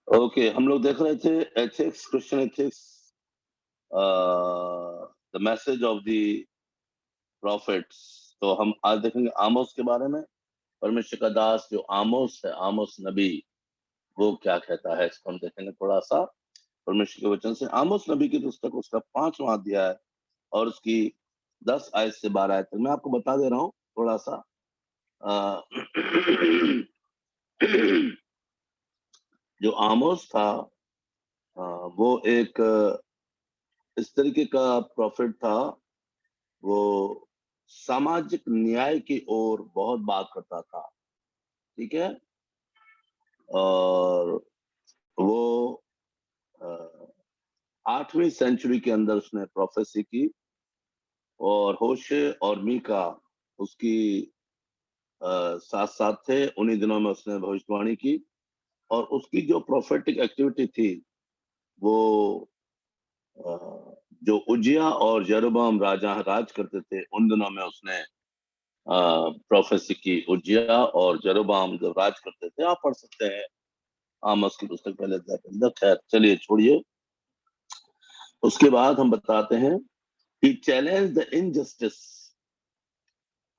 Okay, हम लोग देख रहे थे ethics, Christian ethics, the message of the profits. तो हम आज देखेंगे आमोस के बारे में। परमेश्वर का दास जो आमोस है, आमोस नबी, वो क्या कहता है, इसको हम देखेंगे थोड़ा सा परमेश्वर के वचन से। आमोस नबी की पुस्तक, उसका 5वां अध्याय और उसकी 10 आयत से 12 आयत तक मैं आपको बता दे रहा हूँ थोड़ा सा। अ, जो आमोस था, वो एक इस तरीके का प्रॉफिट था। वो सामाजिक न्याय की ओर बहुत बात करता था, ठीक है। और वो 8वीं सेंचुरी के अंदर उसने प्रोफेसी की, और होशे और मीका उसकी साथ साथ थे। उन्हीं दिनों में उसने भविष्यवाणी की, और उसकी जो प्रोफेटिक एक्टिविटी थी वो अ, जो उजिया और यरोबाम राजा राज करते थे उन दिनों में उसने प्रोफेसी की। उजिया और जरोबाम जब राज करते थे, आप पढ़ सकते हैं आमोस की पुस्तक पहले अध्याय के अंदर। खैर चलिए छोड़िए, उसके बाद हम बताते हैं he challenged the injustice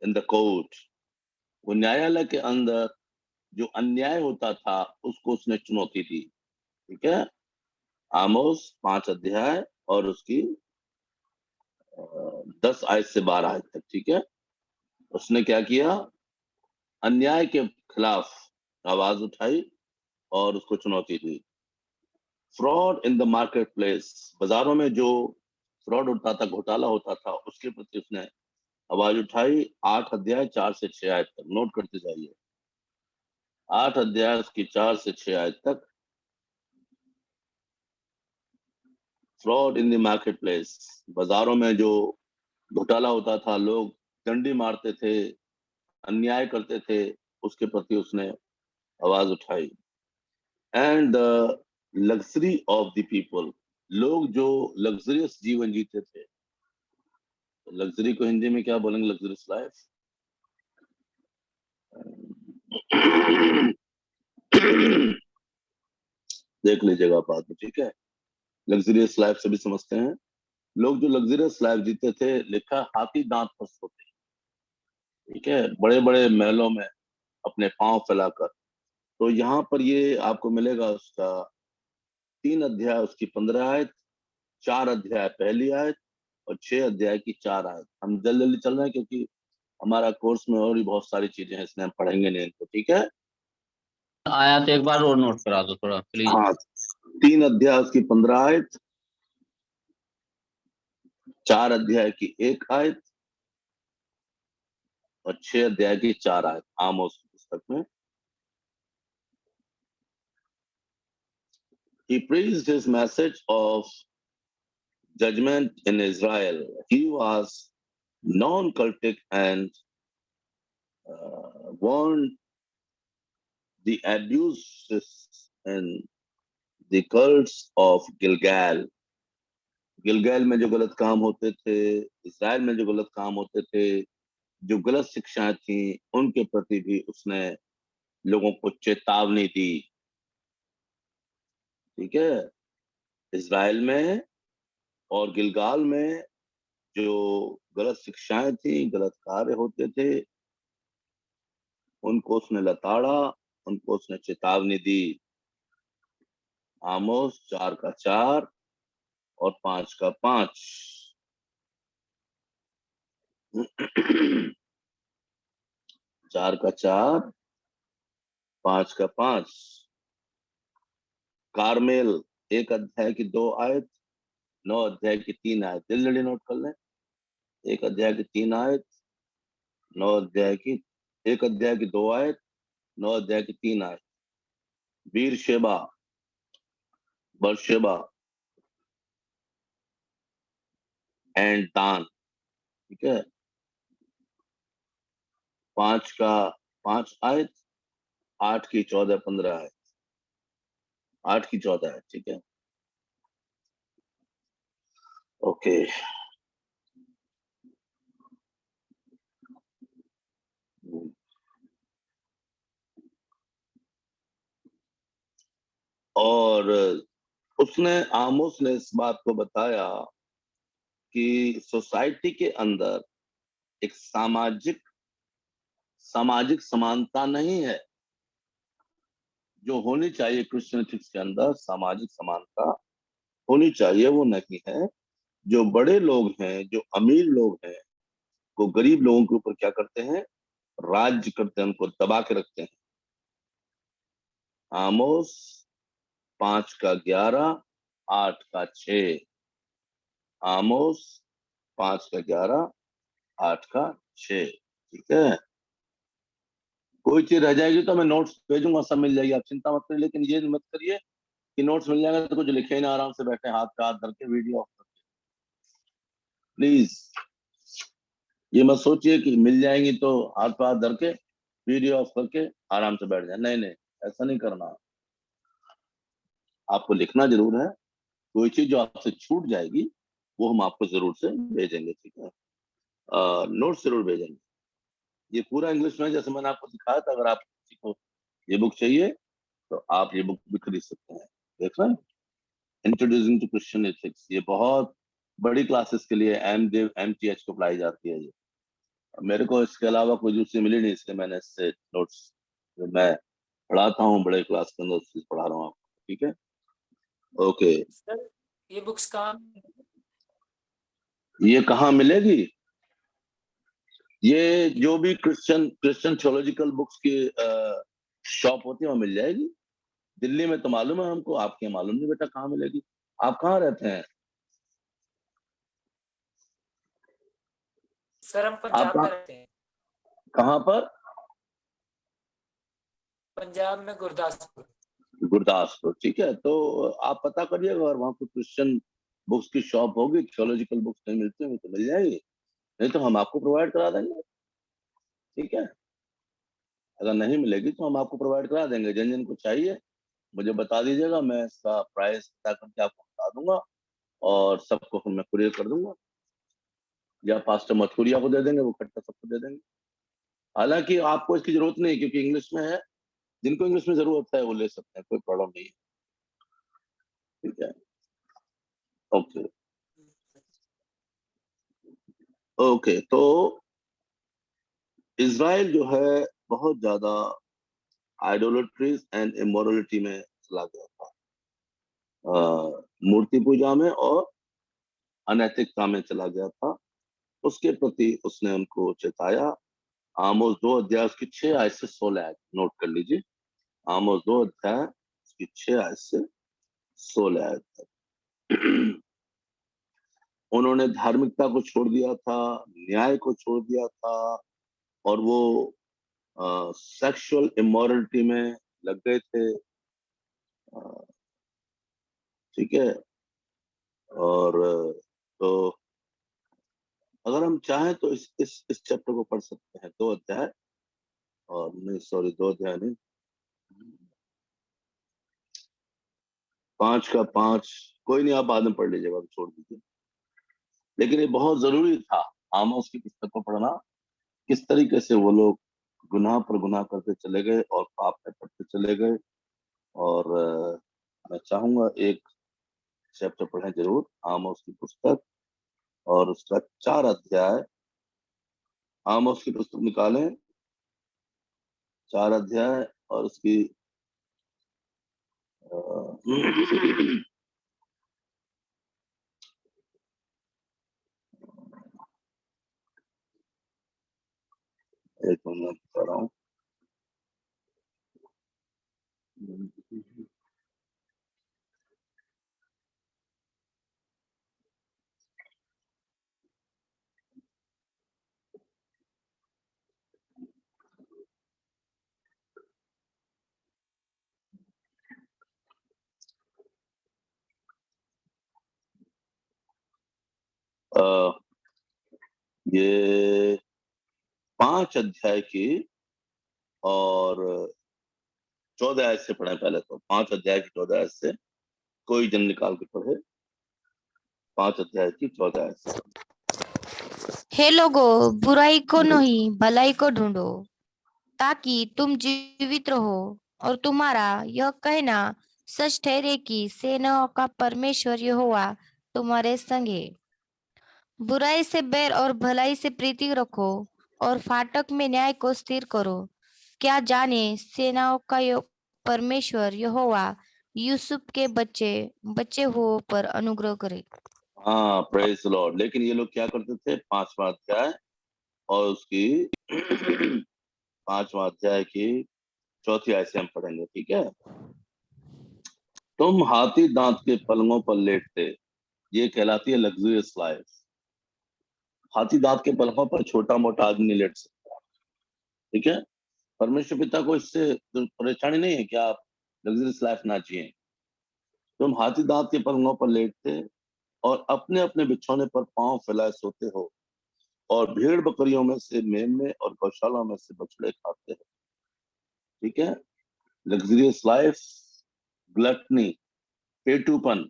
in the court। वो न्यायालय के अंदर जो अन्याय होता था उसको उसने चुनौती दी, ठीक है। आमोस 5 अध्याय और उसकी 10 आयत से 12 आयत तक, ठीक है। उसने क्या किया, अन्याय के खिलाफ आवाज उठाई और उसको चुनौती दी। Fraud in the market place, बाजारों में जो फ्रॉड होता था, घोटाला होता था, उसके प्रति उसने आवाज उठाई। 8 अध्याय 4 से 6 आयत तक नोट करते जाइए। 8 अध्याय उसकी 4 से 6 आयत तक। Fraud in the market place, बाजारों में जो घोटाला होता था, लोग डंडी मारते थे, अन्याय करते थे, उसके प्रति उसने आवाज उठाई। And the luxury of the people, लोग जो लग्जरियस जीवन जीते थे। लग्जरी को हिंदी में क्या बोलेंगे, लग्जरियस लाइफ। देख लीजिएगा आप बाद में, ठीक है। लग्जरियस लाइफ से भी समझते हैं। लोग जो लग्जरियस लाइफ जीते थे, लिखा हाथी दांत पर सोते, ठीक है, बड़े बड़े महलों में अपने पांव फैलाकर। तो यहाँ पर ये आपको मिलेगा उसका 3 अध्याय उसकी 15 आयत, 4 अध्याय पहली आयत और 6 अध्याय की 4 आयत। हम जल्दी जल्दी चल रहे हैं क्योंकि हमारा कोर्स में और भी बहुत सारी चीजें हैं, इसलिए हम पढ़ेंगे नहीं इनको, ठीक है। आयत एक बार और नोट करा दो थोड़ा प्लीज। हाँ, 3 अध्याय उसकी 15 आयत, 4 अध्याय की 1 आयत और 6 अध्याय की 4 आयत आमोस की पुस्तक में। He preached his message of judgment in Israel. He was non-cultic and warned the abuses and the cults of Gilgal. गिलगैल में जो गलत काम होते थे, इज़राइल में जो गलत काम होते थे, जो गलत शिक्षाएं थी, उनके प्रति भी उसने लोगों को चेतावनी दी, ठीक है। इज़राइल में और गिलगाल में जो गलत शिक्षाएं थी, गलत कार्य होते थे, उनको उसने लताड़ा, उनको उसने चेतावनी दी। आमोस 4 का 4 और 5 का 5। 4 का 4, 5 का 5। कारमेल 1 अध्याय की 2 आयत, 9 अध्याय की 3 आयत। जल्दी जल्दी नोट कर लें। 1 अध्याय की 3 आयत, 9 अध्याय की 1 अध्याय की 2 आयत, 9 अध्याय की 3 आयत। बीरशेबा, बरशेबा एंड दान, ठीक है। 5 का 5 आयत, 8 की 14-15 आयत, 8 की 14 आयत, ठीक है। ओके, और उसने आमोस ने इस बात को बताया कि सोसाइटी के अंदर एक सामाजिक समानता नहीं है जो होनी चाहिए। क्रिश्चियन एथिक्स के अंदर सामाजिक समानता होनी चाहिए, वो नहीं है। जो बड़े लोग हैं, जो अमीर लोग हैं, वो गरीब लोगों के ऊपर क्या करते हैं? राज्य करते हैं, उनको दबा के रखते हैं। आमोस 5:11, 8:6। आमोस 5:11, 8:6। ठीक है। कोई चीज रह जाएगी तो मैं नोट्स भेजूंगा, सब मिल जाएगी, आप चिंता मत करिए। लेकिन ये मत करिए कि नोट्स मिल जाएगा तो कुछ लिखे ही ना, आराम से बैठे हाथ पे हाथ धर के वीडियो ऑफ करके। प्लीज ये मत सोचिए कि मिल जाएंगी तो हाथ पे हाथ धर के वीडियो ऑफ करके आराम से बैठ जाए। नहीं नहीं, ऐसा नहीं करना। आपको लिखना जरूर है। कोई चीज जो आपसे छूट जाएगी वो हम आपको जरूर से भेजेंगे। ठीक है, नोट्स जरूर भेजेंगे। ये पूरा इंग्लिश में, जैसे मैंने आपको दिखाया था। अगर आप किसी को ये बुक चाहिए तो आप ये बुक भी खरीद सकते हैं। देख रहे हैं, इंट्रोड्यूसिंग टू क्रिश्चियन एथिक्स। ये बहुत बड़ी क्लासेस के लिए MTH को पढ़ाई जाती है। ये मेरे को इसके अलावा कोई दूसरी मिली नहीं, इसलिए मैंने इससे नोट्स, मैं पढ़ाता हूँ बड़े क्लास के अंदर, उससे पढ़ा रहा हूँ आपको। ठीक है, ओके। सर ये बुक्स कहाँ, ये कहाँ मिलेगी? ये जो भी क्रिश्चियन थियोलॉजिकल बुक्स की शॉप होती है वहाँ मिल जाएगी। दिल्ली में तो मालूम है हमको, आपके यहाँ मालूम नहीं बेटा कहाँ मिलेगी। आप कहाँ रहते हैं? सर हम आप पंजाब में रहते हैं। कहाँ पर? पंजाब में गुरदासपुर। गुरदासपुर। ठीक है, तो आप पता करिएगा और वहाँ पे क्रिश्चियन बुक्स की शॉप होगी, थियोलॉजिकल बुक्स नहीं मिलती होंगी तो मिल जाएगी, नहीं तो हम आपको प्रोवाइड करा देंगे। ठीक है, अगर नहीं मिलेगी तो हम आपको प्रोवाइड करा देंगे। जिन जिन को चाहिए मुझे बता दीजिएगा, मैं इसका प्राइस बता करके आपको बता दूंगा और सबको फिर मैं कुरियर कर दूंगा, या पास्टर मथुरिया को दे देंगे, वो खट्टा सबको दे देंगे। हालांकि आपको इसकी जरूरत नहीं, क्योंकि इंग्लिश में है। जिनको इंग्लिश में जरूरत है वो ले सकते हैं, कोई प्रॉब्लम नहीं है। ठीक है, ओके ओके। तो इज़राइल जो है बहुत ज्यादा आइडोलेट्रीज एंड इमोरलिटी में चला गया था, मूर्ति पूजा में और अनैतिकता में चला गया था। उसके प्रति उसने उनको चेताया। आमोस 2 अध्याय उसकी 6 आयत से 16 आयत नोट कर लीजिए। आमोस 2 अध्याय उसकी 6 आयत से 16 आयत तक। उन्होंने धार्मिकता को छोड़ दिया था, न्याय को छोड़ दिया था, और वो सेक्सुअल इमोरलिटी में लग गए थे। ठीक है, और तो अगर हम चाहें तो इस चैप्टर को पढ़ सकते हैं। 2 अध्याय, और नहीं सॉरी 2 अध्याय नहीं, 5 का 5, कोई नहीं, आप बाद में पढ़ लीजिएगा, छोड़ दीजिए। लेकिन ये बहुत जरूरी था आमोस की पुस्तक को पढ़ना। किस तरीके से वो लोग गुनाह पर गुनाह करते चले गए और पाप में पड़ते चले गए। और मैं चाहूंगा एक चैप्टर पढ़ें जरूर, आमोस की पुस्तक और उसका 4 अध्याय। आमोस की पुस्तक निकालें, 4 अध्याय और उसकी एक मिनट बता रहा हूँ। ये 5 अध्याय की और 14 आयत से पढ़े। पहले तो 5 अध्याय की 14 आयत से कोई जन निकाल के पढ़े। 5 अध्याय की 14 आयत से। हे लोगों, बुराई को नहीं भलाई को ढूंढो ताकि तुम जीवित रहो, और तुम्हारा यह कहना सच ठहरे कि सेनाओं का परमेश्वर यहोवा तुम्हारे संग है। बुराई से बैर और भलाई से प्रीति रखो और फाटक में न्याय को स्थिर करो। क्या जाने सेनाओं का परमेश्वर यहोवा यूसुफ के बच्चे बच्चे हो पर अनुग्रह करे। हाँ, प्रेज लॉर्ड। लेकिन ये लोग क्या करते थे? 5वां अध्याय और उसकी 5वां अध्याय की 4थी आयत से हम पढ़ेंगे, ठीक है। तुम हाथी दांत के पलंगों पर लेटते, ये कहलाती है लग्जरियस लाइफ। हाथी दांत के पलंगों पर छोटा मोटा आदमी नहीं लेट सकता, ठीक है। परमेश्वर पिता को इससे परेशानी नहीं है कि आप लग्जरियस लाइफ ना जिए। तुम हाथी दांत के पलंगों पर लेटते और अपने अपने बिछौने पर पांव फैलाए सोते हो, और भेड़ बकरियों में से मेमने और गौशाला में से बछड़े खाते हो, ठीक है। लग्जरियस लाइफ, ग्लटनी, पेटूपन।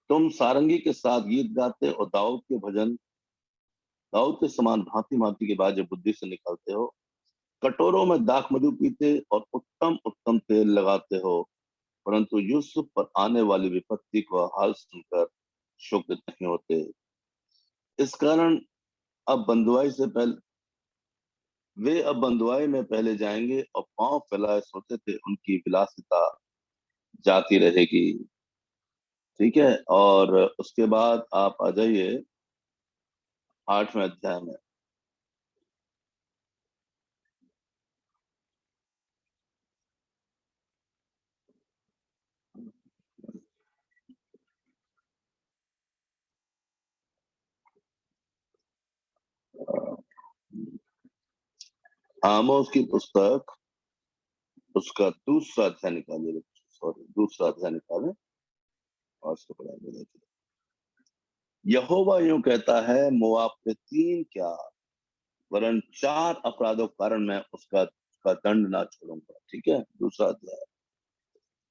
तुम सारंगी के साथ गीत गाते और दाऊद के समान भांति भांति के बाजे बुद्धि से निकालते हो। कटोरों में दाख मधु पीते और उत्तम उत्तम तेल लगाते हो, परंतु यूसुफ पर आने वाली विपत्ति को हाल सुनकर शोकित नहीं होते। इस कारण अब बंधुआई से पहले वे अब बंधुआई में पहले जाएंगे और पांव फैलाए सोते थे, उनकी विलासिता जाती रहेगी, ठीक है। और उसके बाद आप आ जाइए 8वें अध्याय में। आमोस की पुस्तक, उसका दूसरा अध्याय निकालिए, सॉरी दूसरा अध्याय निकालें और उसको पढ़ाएंगे। देखिए, यहोवा यूं कहता है, मोआब पे 3 क्या वरन 4 अपराधों के कारण मैं उसका दंड ना छोड़ूंगा, ठीक है। दूसरा अध्याय,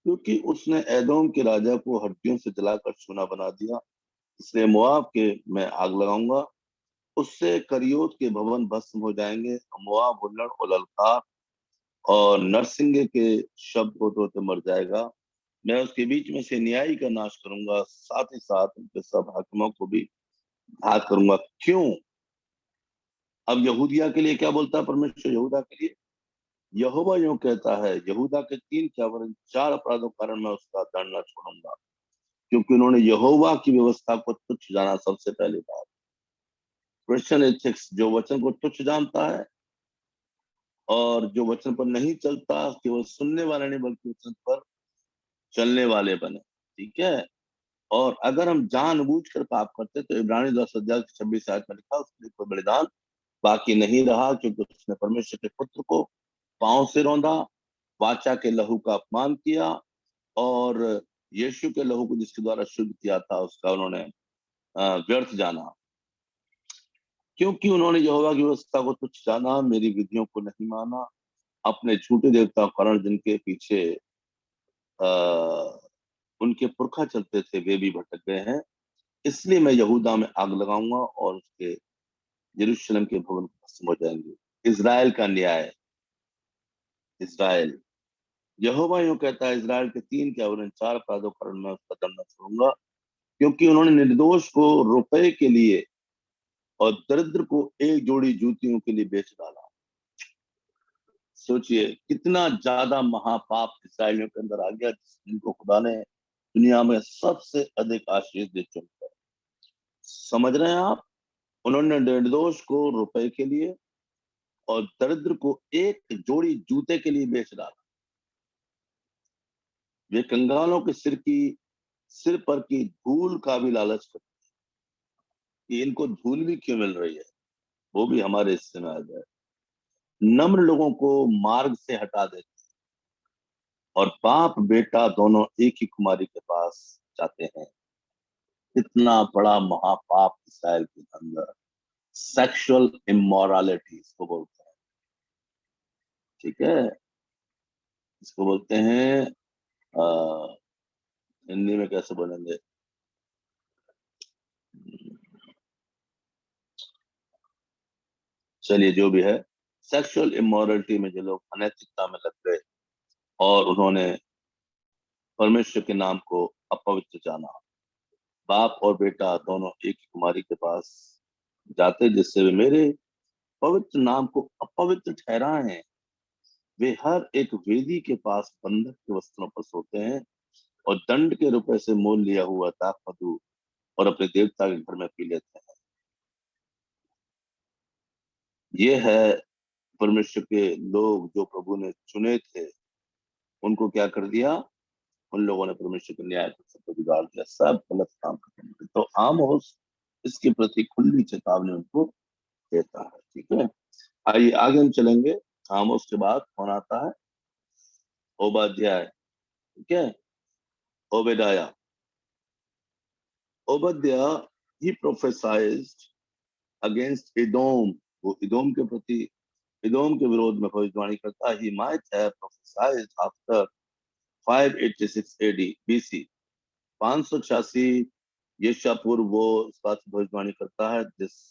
क्योंकि उसने एदोम के राजा को हड्डियों से जलाकर चूना बना दिया, इसलिए मोआब के मैं आग लगाऊंगा, उससे करियोत के भवन भस्म हो जाएंगे। मोआब हुल्लड़ और ललकार और नरसिंगे के शब्द होते होते मर जाएगा। मैं उसके बीच में से न्यायी का नाश करूंगा, साथ ही साथ उनके सब हाकिमों को भी घात करूंगा। क्यों? अब यहूदिया के लिए क्या बोलता है परमेश्वर? यहूदा के लिए यहोवा यूं कहता है, यहूदा के 3 क्या वरन 4 अपराधों के कारण मैं उसका दंड न छोड़ूंगा, क्योंकि उन्होंने यहोवा की व्यवस्था को तुच्छ जाना। सबसे पहली बात, क्रिश्चियन एथिक्स, जो वचन को तुच्छ जानता है और जो वचन पर नहीं चलता, केवल सुनने वाले नहीं बल्कि वचन पर चलने वाले बने, ठीक है। और अगर हम जानबूझकर पाप करते तो इब्रानी 10 अध्याय 26 आयत में लिखा, उसके लिए कोई बलिदान बाकी नहीं रहा, क्योंकि उसने परमेश्वर के पुत्र को पांव से रौंदा, वाचा के लहू का अपमान किया, और यीशु के लहू को जिसके द्वारा शुद्ध किया था उसका उन्होंने व्यर्थ जाना, क्योंकि उन्होंने यहोवा की व्यवस्था को तुच्छ जाना, मेरी विधियों को नहीं माना, अपने झूठे देवता कारण जिनके पीछे उनके पुरखा चलते थे वे भी भटक गए हैं। इसलिए मैं यहूदा में आग लगाऊंगा और उसके यरूशलेम के भवन भस्म हो जाएंगे। इजराइल का न्याय, इजराइल, यहोवा यूं कहता है, इजराइल के 3 क्या वरन 4 अपराधों के कारण मैं उसका दंड न छोड़ूंगा, क्योंकि उन्होंने निर्दोष को रुपए के लिए और दरिद्र को एक जोड़ी जूतियों के लिए बेच डाला। सोचिए कितना ज्यादा महापाप इसराइलियों के अंदर आ गया, जिनको खुदा ने दुनिया में सबसे अधिक आशीष दे चुका है। समझ रहे हैं आप? उन्होंने निर्दोष को रुपए के लिए और दरिद्र को एक जोड़ी जूते के लिए बेच डाला। वे कंगालों के सिर पर की धूल का भी लालच करते कि इनको धूल भी क्यों मिल रही है, वो भी हमारे हिस्से में आ जाए। नम्र लोगों को मार्ग से हटा देते और बाप बेटा दोनों एक ही कुमारी के पास जाते हैं। इतना बड़ा महापाप इसराइल के अंदर, सेक्सुअल इमोरालिटी इसको बोलते हैं, ठीक है। इसको बोलते हैं हिंदी में कैसे बोलेंगे, चलिए जो भी है, सेक्सुअल इमोरलिटी में जो लोग अनैतिकता में लग गए और उन्होंने परमेश्वर के नाम को अपवित्र जाना। बाप और बेटा दोनों एक ही कुमारी के पास जाते, जिससे वे मेरे पवित्र नाम को अपवित्र ठहराएं। वे हर एक वेदी के पास बंधक के वस्त्रों पर सोते हैं और दंड के रुपए से मोल लिया हुआ दाख मधु और अपने देवता के घर में पी लेते हैं। ये है परमेश्वर के लोग जो प्रभु ने चुने थे, उनको क्या कर दिया? उन लोगों ने परमेश्वर के न्याय को सब बिगाड़ दिया, सब गलत काम करने लगे। तो आमोस इसके प्रति खुली चेतावनी उनको देता है। ठीक है, आइए आगे हम चलेंगे। आमोस के बाद कौन आता है? ओबाद्याह। ठीक है, ओबेदाया। ओबद्याह ही प्रोफेसाइज्ड अगेंस्ट इदोम। वो इदोम के प्रति, इदोम के विरोध में भविष्यवाणी करता है। He might have prophesied after 586 AD BC। 586 ईसा पूर्व वो इस बात की भविष्यवाणी करता है। This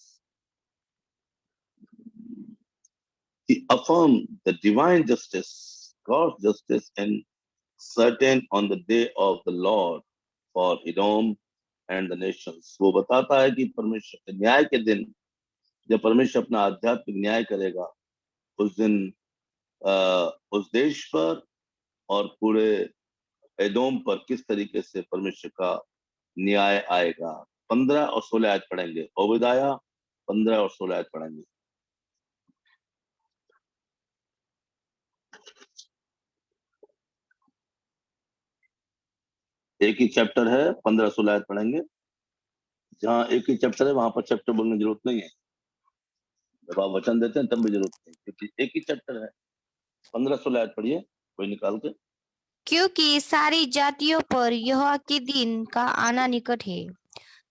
he affirmed the divine justice, God's justice, and certain on the day of the Lord for Edom and the nations। वो बताता है कि परमेश्वर के न्याय के दिन, जब परमेश्वर अपना आध्यात्मिक न्याय करेगा, उस दिन उस देश पर और पूरे एदोम पर किस तरीके से परमेश्वर का न्याय आएगा। 15 और 16 आयत पढ़ेंगे। ओबेदाया 15 और 16 आयत पढ़ेंगे। एक ही चैप्टर है, 15-16 आयत पढ़ेंगे। जहाँ एक ही चैप्टर है वहां पर चैप्टर बोलने की जरूरत नहीं है। जब आप वचन देते हैं तब भी जरूरत नहीं, क्योंकि एक ही चैप्टर है। 15-16 आयत पढ़िए कोई निकाल के। क्योंकि सारी जातियों पर यहोवा के दिन का आना निकट है।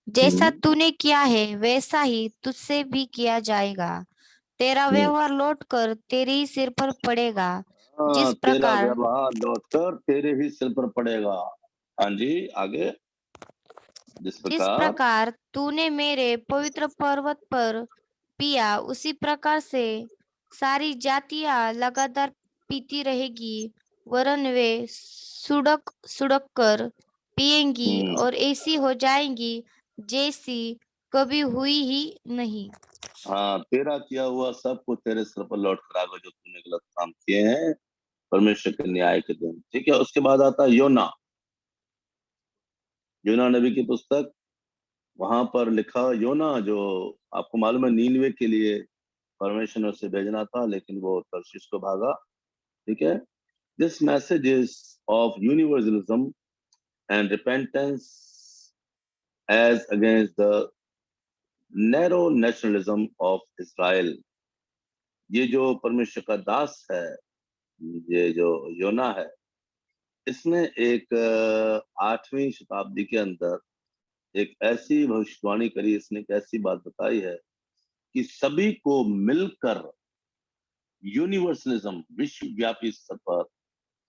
जैसा तूने किया है वैसा ही तुझसे भी किया जाएगा। तेरा व्यवहार लौटकर तेरे ही सिर पर पड़ेगा। जिस तेरा प्रकार व्यवहार लौटकर तेरे ही सिर पर पड़ेगा। हाँ जी, आगे। जिस प्रकार तूने मेरे पवित्र पर्वत पर पिया, उसी प्रकार से सारी जातियां लगातार पीती रहेगी, वरन वे सुड़क सुड़क कर पिएंगी और ऐसी हो जाएंगी जैसी कभी हुई ही नहीं। हाँ, तेरा किया हुआ सब कुछ तेरे सिर पर लौट कर आएगा, जो तूने गलत काम किए हैं परमेश्वर के न्याय के दिन। ठीक है, उसके बाद आता है योना। योना नबी की पुस्तक, वहां पर लिखा योना, जो आपको मालूम है नीनवे के लिए परमेश्वर ने उसे भेजना था, लेकिन वो तर्शीश को भागा। ठीक है, this message is of universalism and repentance as against the narrow nationalism of Israel. ये जो परमेश्वर का दास है, ये जो योना है, इसने एक 8वीं शताब्दी के अंदर एक ऐसी भविष्यवाणी करी, इसने एक ऐसी बात बताई है कि सभी को मिलकर यूनिवर्सलिज्म, विश्वव्यापी स्तर पर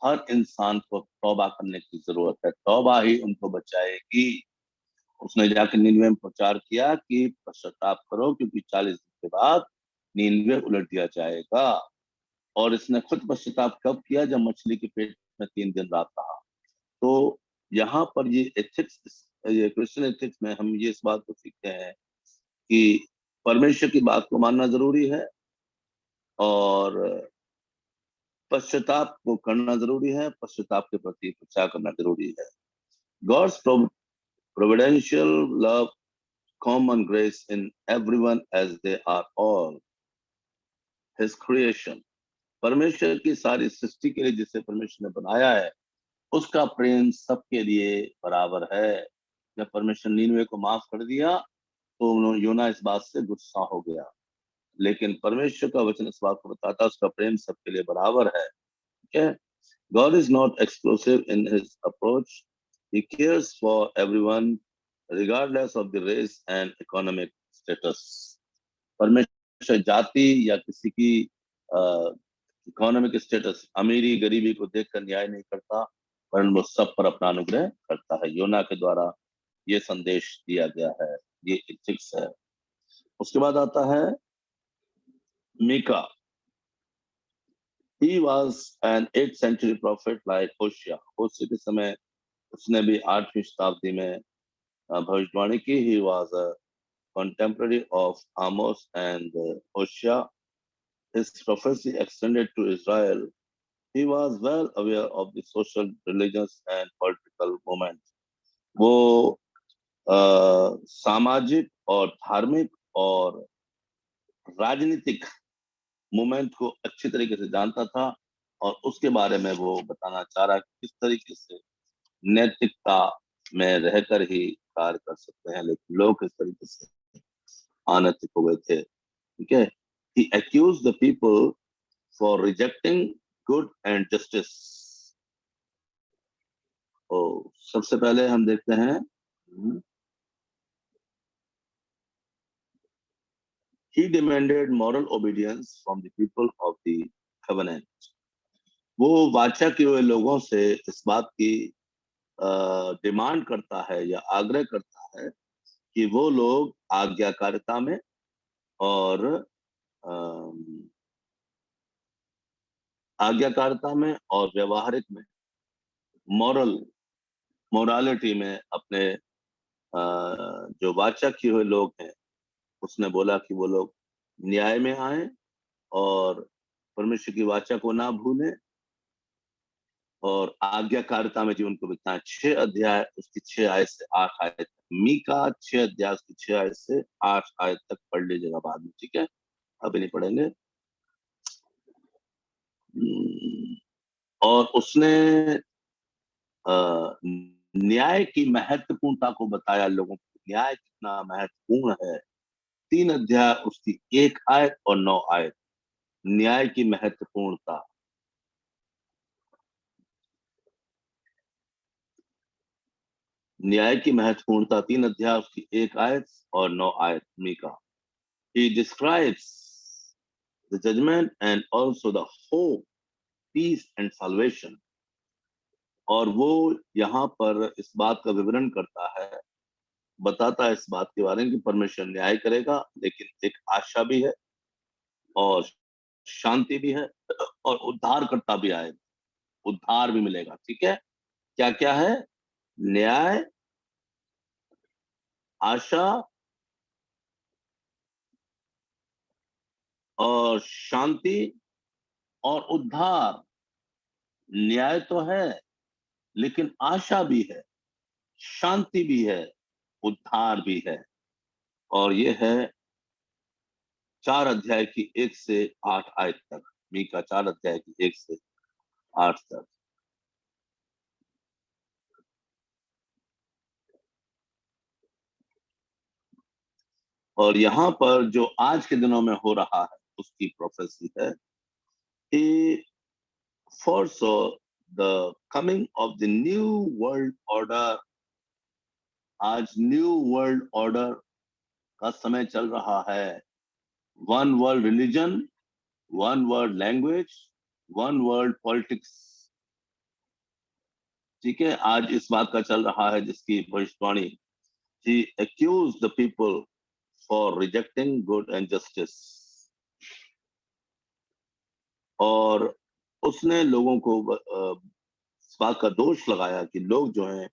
हर इंसान को तौबा करने की जरूरत है। तौबा ही उनको बचाएगी। उसने जाकर नीनवे में प्रचार किया कि पश्चाताप करो, क्योंकि 40 दिन के बाद नीनवे उलट दिया जाएगा। और इसने खुद पश्चाताप कब किया? जब मछली के पेट में 3 दिन रात रहा। तो यहाँ पर ये एथिक्स, ये क्रिश्चियन एथिक्स में हम ये इस बात को सीखते हैं कि परमेश्वर की बात को मानना जरूरी है और पश्चाताप को करना जरूरी है, पश्चाताप के प्रति प्रचार करना जरूरी है। God's providential love, common grace in everyone as they are all His creation। परमेश्वर की सारी सृष्टि के लिए जिसे परमेश्वर ने बनाया है, उसका प्रेम सबके लिए बराबर है। जब परमेश्वर नीनवे को माफ कर दिया तो योना इस बात से गुस्सा हो गया, लेकिन परमेश्वर का वचन इस बात को बताता है उसका प्रेम सबके लिए बराबर है। ठीक है, God is not exclusive in his approach. He cares for everyone regardless of the race and economic status। परमेश्वर जाति या किसी की इकोनॉमिक स्टेटस, अमीरी गरीबी को देखकर न्याय नहीं करता, वरन वो सब पर अपना अनुग्रह करता है। योना के द्वारा ये संदेश दिया गया है, ये एथिक्स है। उसके बाद आता है Mika. He was an 8th century prophet like Hosea। होशे के समय उसने भी 8वीं शताब्दी में भविष्यवाणी की। He was a contemporary of Amos and Hosea. His prophecy extended to Israel. He was well aware of the social, religious and political movements. वो सामाजिक और धार्मिक और राजनीतिक मूवमेंट को अच्छी तरीके से जानता था, और उसके बारे में वो बताना चाह रहा है कि किस तरीके से नैतिकता में रहकर ही कार्य कर सकते हैं, लेकिन लोग किस तरीके से अनैतिक हो गए थे। ठीक है। He accused the people for rejecting good and justice. तो सबसे पहले हम देखते हैं, he demanded moral obedience from the people of the covenant. वो वाचा किए हुए लोगों से इस बात की डिमांड करता है या आग्रह करता है कि वो लोग आज्ञाकारिता में और आज्ञाकारिता में और व्यवहारिक में, मोरालिटी में अपने जो वाचा किए हुए लोग हैं, उसने बोला कि वो लोग न्याय में आए और परमेश्वर की वाचा को ना भूलें और आज्ञाकारिता में जीवन को बिताएं। 6 अध्याय उसकी 6 आयत से 8 आयत तक। मीका 6 अध्याय उसकी 6 आयत से 8 आयत तक पढ़ लीजिएगा बाद में। ठीक है, अभी नहीं पढ़ेंगे। और उसने न्याय की महत्वपूर्णता को बताया लोगों को, न्याय कितना महत्वपूर्ण है। 3 अध्याय उसकी 1 आयत और 9 आयत, न्याय की महत्वपूर्णता। न्याय की महत्वपूर्णता 3 अध्याय उसकी 1 आयत और 9 आयत Mika. He describes the judgment and also the hope, peace and salvation. और वो यहाँ पर इस बात का विवरण करता है, बताता है इस बात के बारे में कि परमेश्वर न्याय करेगा, लेकिन एक आशा भी है और शांति भी है और उद्धार करता भी आएगा, उद्धार भी मिलेगा। ठीक है, क्या क्या है? न्याय, आशा और शांति और उद्धार। न्याय तो है, लेकिन आशा भी है, शांति भी है, उद्धार भी है। और ये है 4 अध्याय की 1 से 8 आयत तक। मीका 4 अध्याय की 1 से 8 तक। और यहाँ पर जो आज के दिनों में हो रहा है उसकी प्रोफेसी है कि foresaw the coming of the new world order। आज न्यू वर्ल्ड ऑर्डर का समय चल रहा है। One world religion, one world language, one world politics. ठीक है, आज इस बात का चल रहा है जिसकी भविष्यवाणी। He accused the people for rejecting good and justice। और उसने लोगों को इस बात का दोष लगाया कि लोग जो हैं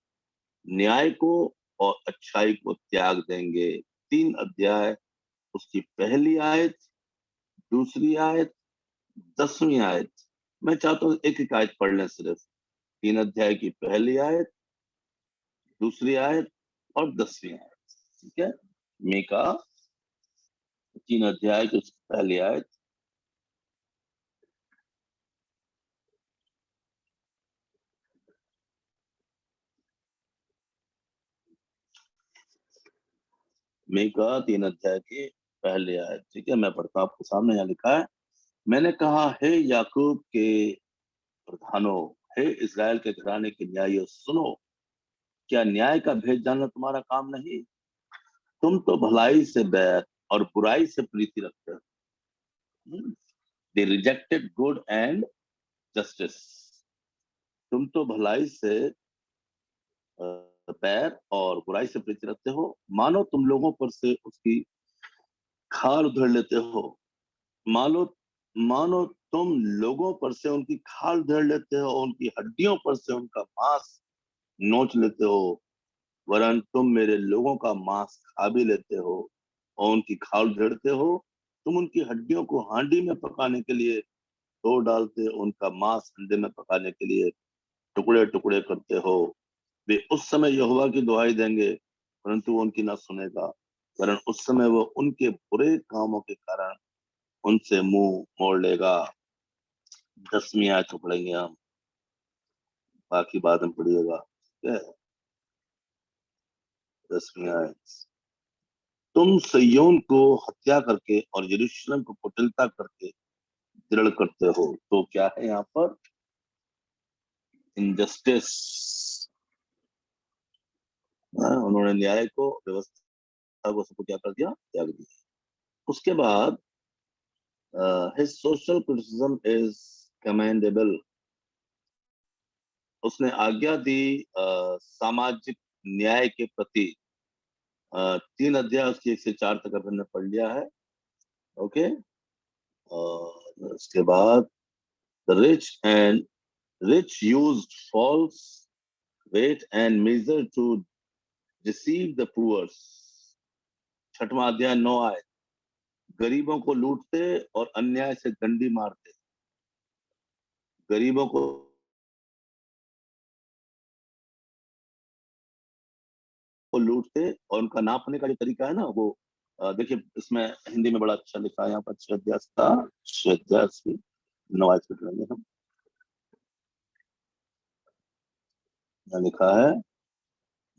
न्याय को और अच्छाई को त्याग देंगे। 3 अध्याय उसकी पहली आयत, दूसरी आयत, 10वीं आयत। मैं चाहता हूँ एक एक आयत पढ़ लें सिर्फ। 3 अध्याय की पहली आयत, दूसरी आयत और 10वीं आयत। ठीक है, मीका 3 अध्याय की उसकी पहली आयत। मीका 3 अध्याय की पहली आयत। ठीक है, मैं पढ़ता हूं, आपके सामने यहाँ लिखा है। मैंने कहा, हे याकूब के प्रधानों, हे इस्राएल के घराने के न्यायियों, सुनो, क्या न्याय का भेद जानना तुम्हारा काम नहीं? तुम तो भलाई से बैर और बुराई से प्रीति रखते हो। They rejected good and justice। तुम तो भलाई से बैर और बुराई से प्रीति रखते हो, मानो तुम लोगों पर से उसकी खाल उधेड़ लेते हो। मानो तुम लोगों पर से उनकी खाल उधेड़ लेते हो, उनकी हड्डियों पर से उनका मांस नोच लेते हो, वरन तुम मेरे लोगों का मांस खा भी लेते हो और उनकी खाल झेड़ते हो। तुम उनकी हड्डियों को हांडी में पकाने के लिए तोड़ डालते, उनका मांस हंडे में पकाने के लिए टुकड़े टुकड़े करते हो। वे उस समय यहोवा की दुहाई देंगे, परंतु वो उनकी ना सुनेगा, वरन उस समय वो उनके बुरे कामों के कारण उनसे मुंह मोड़ लेगा। 10वीं आयत को पढ़ेंगे हम, बाकी बाद में पढ़िएगा। ठीक है, 10वीं आयत। तुम सय्योन को हत्या करके और यरूशलेम को कुटिलता करके दृढ़ करते हो। तो क्या है यहाँ पर? इनजस्टिस। उन्होंने न्याय को, व्यवस्था को, सबको क्या कर दिया? त्याग दिया। उसके बाद his social criticism is commendable। उसने आज्ञा दी सामाजिक न्याय के प्रति। 3 अध्याय उसकी 1 से 4 तक अपन ने पढ़ लिया है। ओके, और उसके बाद rich used false weight and measure to deceive the poor। 6वां अध्याय 9 आयत। गरीबों को लूटते और अन्याय से दंडी मारते। गरीबों को लूटते और उनका नापने का जो तरीका है ना, वो देखिए इसमें हिंदी में बड़ा अच्छा लिखा है यहाँ पर। 6 अध्याय का 6 अध्याय की 9 आयत पे पढ़ेंगे हम। यहाँ लिखा है,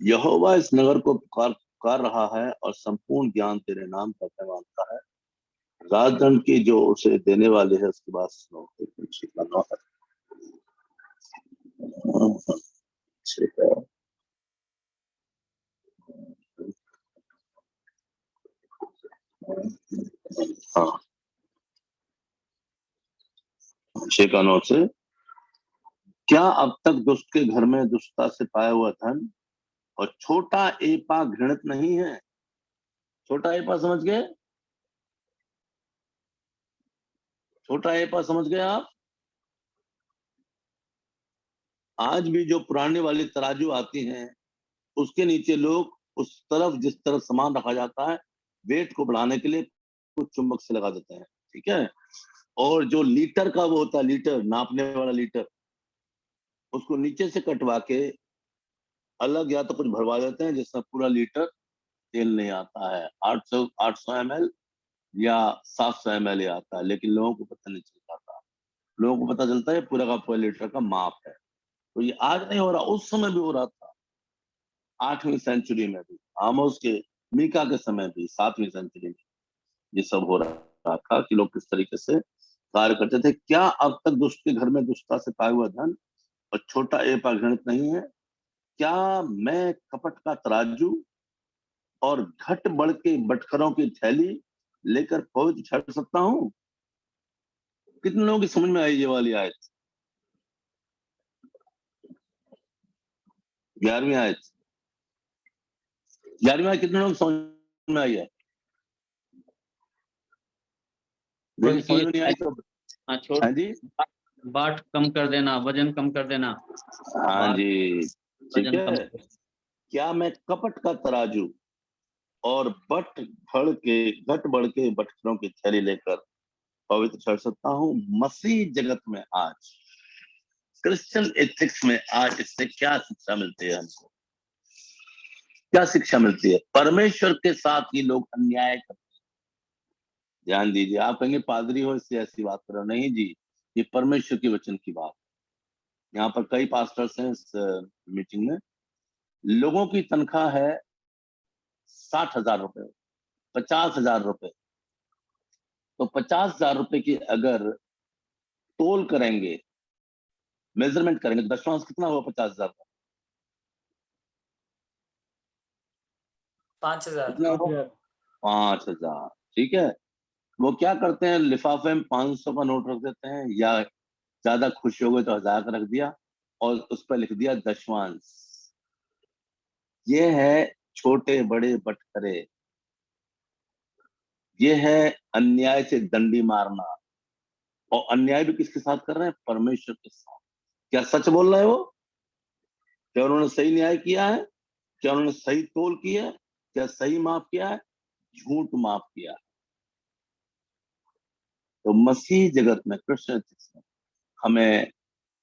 यहोवा इस नगर को पुकार रहा है और संपूर्ण ज्ञान तेरे नाम का मांगता है। राजदंड की जो उसे देने वाले है उसकी बात सुनो। हाँ, 6 का 9 से। क्या अब तक दुष्ट के घर में दुष्टता से पाया हुआ धन और छोटा एपा घृणित नहीं है? छोटा एपा समझ गए? छोटा एपा समझ गए आप? आज भी जो पुराने वाली तराजू आती हैं, उसके नीचे लोग उस तरफ, जिस तरफ सामान रखा जाता है, वेट को बढ़ाने के लिए कुछ चुंबक से लगा देते हैं। ठीक है, और जो लीटर का वो होता है, लीटर नापने वाला लीटर, उसको नीचे से कटवा के अलग या तो कुछ भरवा देते हैं जिसमें पूरा लीटर तेल नहीं आता है। 800 ml या 700 ml आता है, लेकिन लोगों को पता नहीं चलता था। लोगों को पता चलता है पूरा का पूरा लीटर का माप है। तो ये आज नहीं हो रहा, उस समय भी हो रहा था। 8वीं सेंचुरी में भी, आमोस के, मीका के समय भी, 7वीं सेंचुरी में ये सब हो रहा था कि लोग किस तरीके से कार्य करते थे। क्या अब तक दुष्ट के घर में दुष्टता से पाया हुआ धन और छोटा एपा घृणित नहीं है? क्या मैं कपट का तराजू और घट बढ़ के बटखरों की थैली लेकर पवित्र ठहर सकता हूँ? कितने लोगों की समझ में आई ये वाली आयत? 11वीं आयत, 11वीं आयत कितने लोग समझ में आई है? समझ में नहीं आई तो हाँ जी, बाट कम कर देना, वजन कम कर देना। हाँ जी, ठीक वजन है। कम। क्या मैं कपट का तराजू और घट बढ़ के बटखरों की थैली लेकर पवित्र ठहर सकता हूँ? मसीह जगत में आज, क्रिश्चियन एथिक्स में आज इससे क्या शिक्षा मिलती है हमको? क्या शिक्षा मिलती है? परमेश्वर के साथ ही लोग अन्याय करते हैं। ध्यान दीजिए, आप कहेंगे पादरी हो इससे ऐसी बात करो। नहीं जी, ये परमेश्वर के वचन की बात। यहाँ पर कई पास्टर्स हैं इस मीटिंग में। लोगों की तनख्वाह है 60,000 रुपए, 50,000 रुपए। तो 50,000 रुपए की अगर तोल करेंगे, मेजरमेंट करेंगे, तो दशमांश कितना हुआ 50,000 का? 5,000। कितना हुआ? 5,000। ठीक है, वो क्या करते हैं, लिफाफे में 500 का नोट रख देते हैं, या ज्यादा खुश हो गए तो 1000 का रख दिया और उस पर लिख दिया दशमांश। ये है छोटे बड़े बटखरे, ये है अन्याय से दंडी मारना। और अन्याय भी किसके साथ कर रहे हैं? परमेश्वर के साथ। क्या सच बोल रहे हो? क्या उन्होंने सही न्याय किया है? क्या उन्होंने सही तोल किया है? क्या सही माफ किया है? झूठ माफ किया है। तो मसीह जगत में, कृष्ण एथिक्स में हमें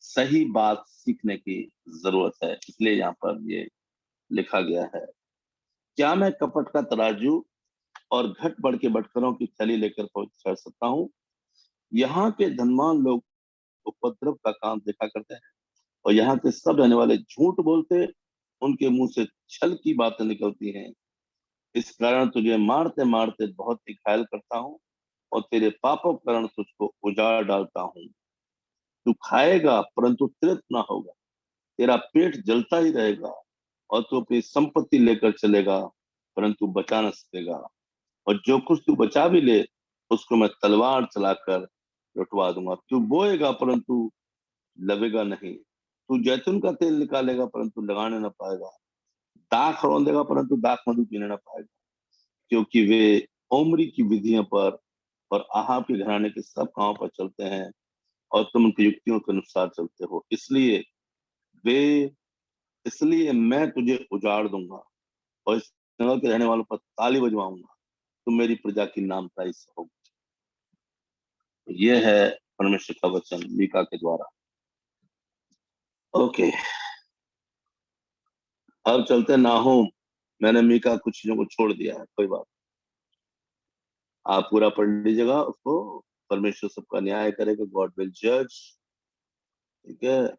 सही बात सीखने की जरूरत है, इसलिए यहाँ पर ये लिखा गया है। क्या मैं कपट का तराजू और घट बढ़ के बटखरों की थैली लेकर पहुंच सकता हूँ? यहाँ के धनवान लोग उपद्रव का काम देखा करते हैं और यहाँ के सब रहने वाले झूठ बोलते, उनके मुंह से छल की बातें निकलती हैं। इस कारण तुझे मारते मारते बहुत ही घायल करता हूँ और तेरे पापों के कारण तुझको उजाड़ डालता हूँ। तू खाएगा परंतु तृप्त ना होगा, तेरा पेट जलता ही रहेगा और तू अपनी संपत्ति लेकर चलेगा परंतु बचा न सकेगा। और जो कुछ तू बचा भी ले उसको मैं तलवार चलाकर लुटवा दूंगा। तू बोएगा परंतु लवेगा नहीं, तू जैतून का तेल निकालेगा परंतु लगाने न पाएगा, दाख रौंदेगा परंतु दाख मधु पीने न पाएगा, क्योंकि वे ओमरी की विधियों पर और आहाब के घराने के सब कामों पर चलते हैं और तुम उनकी युक्तियों के अनुसार चलते हो। वे इसलिए मैं तुझे उजाड़ दूंगा और इस जंगल के रहने वालों पर ताली बजवाऊंगा, तुम मेरी प्रजा की नामधराई से होगी। ये है परमेश्वर का वचन मीका के द्वारा। ओके, अब चलते हैं नाहूम। मैंने मीका कुछ चीजों को छोड़ दिया है, कोई बात, आप पूरा पढ़ लीजिएगा उसको। परमेश्वर सबका न्याय करेगा, गॉड विल जज। ठीक है,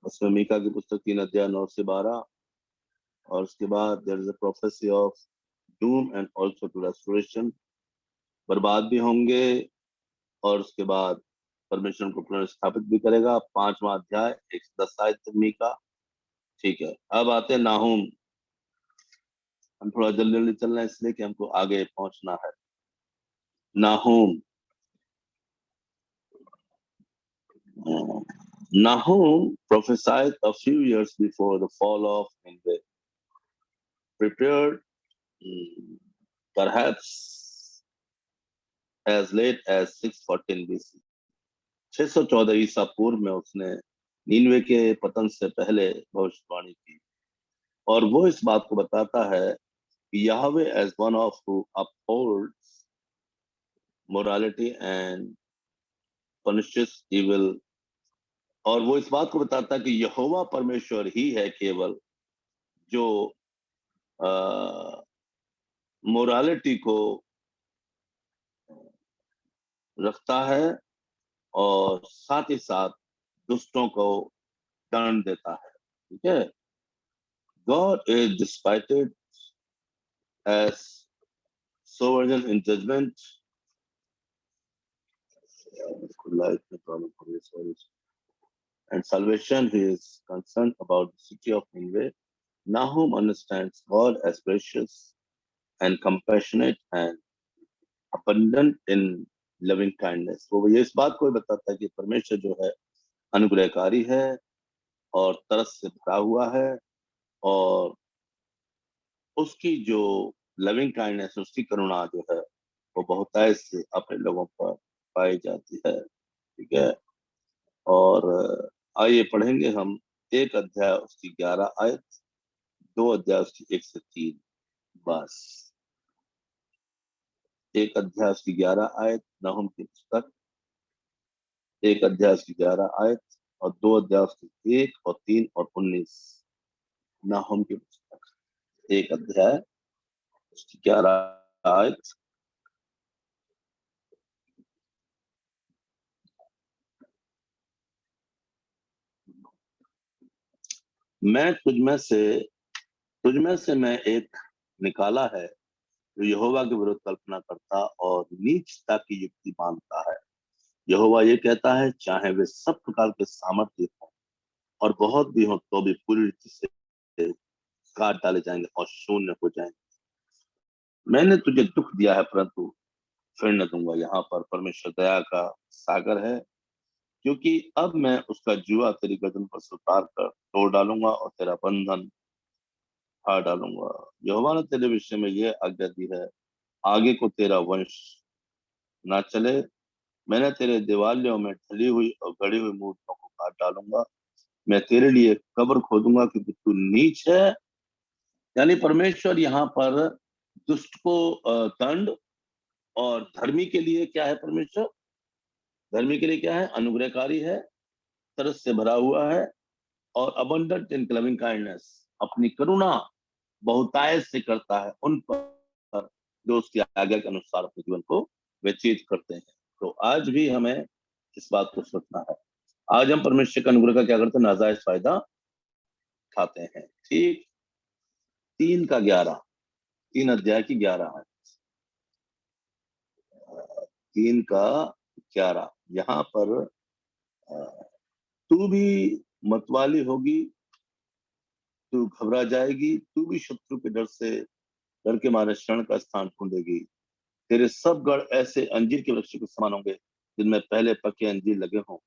उसमें मीका की पुस्तक 3 अध्याय 9 से 12, और उसके बाद there is a prophecy of doom and also to restoration, बर्बाद भी होंगे और उसके बाद परमेश्वर को पुनर्स्थापित भी करेगा। 5वां अध्याय 110 आयत तक मीका। ठीक है, अब आते हैं नाहूम। हम थोड़ा जल्दी जल्दी चल रहे हैं इसलिए कि हमको आगे पहुंचना है। नाहूम, Nahum prophesied a few years before the fall of Nineveh, prepared perhaps as late as 614 BC. 614 ईसा पूर्व में उसने नीनवे के पतन से पहले भविष्यवाणी की, और वो इस बात को बताता है कि Yahweh as one of who upholds morality and punishes evil, और वो इस बात को बताता है कि यहोवा परमेश्वर ही है केवल जो मोरालिटी को रखता है और साथ ही साथ दुष्टों को दंड देता है। ठीक है, God is despited as sovereign in judgment. And salvation, he is concerned about the city of Nineveh. Nahum understands God as gracious and compassionate and abundant in loving kindness. वो ये इस बात को भी बताता है कि परमेश्वर जो है अनुग्रहकारी है और तरस से भरा हुआ है, और उसकी जो लविंग काइंडनेस, उसकी करुणा जो है वो बहुतायत से अपने लोगों पर पाई जाती है। ठीक है, और आइए पढ़ेंगे हम 1 अध्याय उसकी 11 आयत, 2 अध्याय उसकी 1 से 3, बस 1 अध्याय उसकी 11 आयत नहूम की पुस्तक, 1 अध्याय उसकी 11 आयत और 2 अध्याय उसकी 1 और 3 और 19। नाहूम की पुस्तक 1 अध्याय उसकी 11 आयत। मैं तुझमें से मैं एक निकाला है जो यहोवा के विरुद्ध कल्पना करता और नीचता की युक्ति बांधता है। यहोवा ये कहता है, चाहे वे सब प्रकार के सामर्थ्य हों और बहुत भी हों तो भी पूरी रीति से काट डाले जाएंगे और शून्य हो जाएंगे। मैंने तुझे दुख दिया है परंतु फिर न दूंगा। यहाँ पर परमेश्वर दया का सागर है, क्योंकि अब मैं उसका जुआ तेरी गर्दन पर सुतार कर तोड़ डालूंगा और तेरा बंधन फाड़ डालूंगा। यहोवा ने तेरे विषय में यह आज्ञा दी है, आगे को तेरा वंश ना चले। मैंने तेरे दिवालियों में ढली हुई और गड़ी हुई मूर्तियों को काट डालूंगा मैं तेरे लिए कब्र खोदूंगा क्योंकि तू नीच है। यानी परमेश्वर यहाँ पर दुष्ट को दंड, और धर्मी के लिए क्या है परमेश्वर? धर्मी के लिए क्या है? अनुग्रहकारी है, तरस से भरा हुआ है, और अबंडेंट इन लविंग काइंडनेस, अपनी करुणा बहुतायत से करता है उन पर जो उसकी आज्ञा के अनुसार अपने जीवन को व्यतीत करते हैं। तो आज भी हमें इस बात को सोचना है। आज हम परमेश्वर के अनुग्रह का क्या करते हैं? नाजायज फायदा उठाते हैं। ठीक 3:11, 3 अध्याय की 11 है, 3:11 यहाँ पर तू भी मतवाली होगी, तू घबरा जाएगी, तू भी शत्रु के डर के मारे शरण का स्थान ढूंढेगी। तेरे सब गढ़ ऐसे अंजीर के वृक्ष के समान होंगे जिनमें पहले पके अंजीर लगे हों।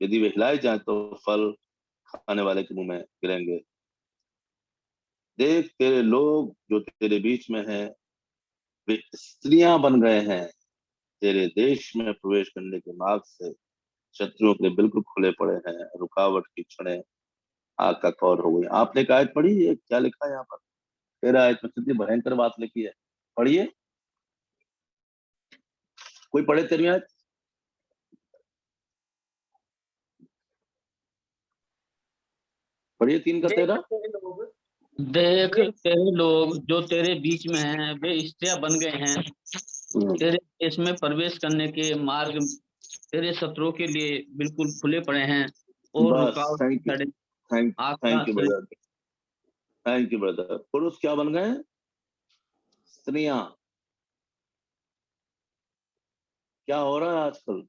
यदि वे हिलाए जाए तो फल खाने वाले के मुंह में गिरेंगे। देख तेरे लोग जो तेरे बीच में हैं वे स्त्रियां बन गए हैं। तेरे देश में प्रवेश करने के मार्ग से शत्रुओं के लिए बिल्कुल खुले पड़े हैं। रुकावट की क्षणें आग का कौर हो गई। आपने एक आयत पढ़ी? ये क्या लिखा है यहाँ पर? 13 आयत में कितनी भयंकर बात लिखी है, पढ़िए। कोई पढ़े 13 आयत? पढ़िए 3:13। देख तेरे लोग जो तेरे बीच में हैं वे स्त्रियां बन गए हैं। तेरे देश में प्रवेश करने के मार्ग तेरे शत्रुओं के लिए बिल्कुल खुले पड़े हैं, और बस रुकावट थैंक यू, खड़े thank you brother, thank you brother. पुरुष क्या बन गए? स्त्रियां। क्या हो रहा है आजकल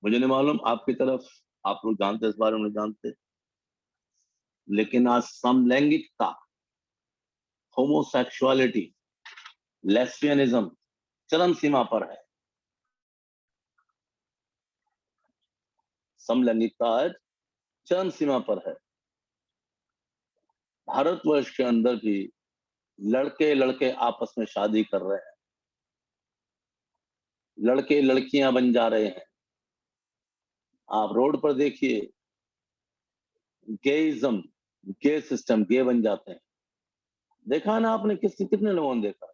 मुझे नहीं मालूम, आपकी तरफ आप लोग जानते इस बारे में? नहीं जानते, लेकिन आज समलैंगिकता, होमोसेक्सुअलिटी, लेस्बियनिज्म चरम सीमा पर है। समलैंगिकता आज चरम सीमा पर है। भारतवर्ष के अंदर भी लड़के लड़के आपस में शादी कर रहे हैं, लड़के लड़कियां बन जा रहे हैं। आप रोड पर देखिए, गेइज्म, गे सिस्टम, गे बन जाते हैं। देखा ना आपने? कितने लोगों ने देखा?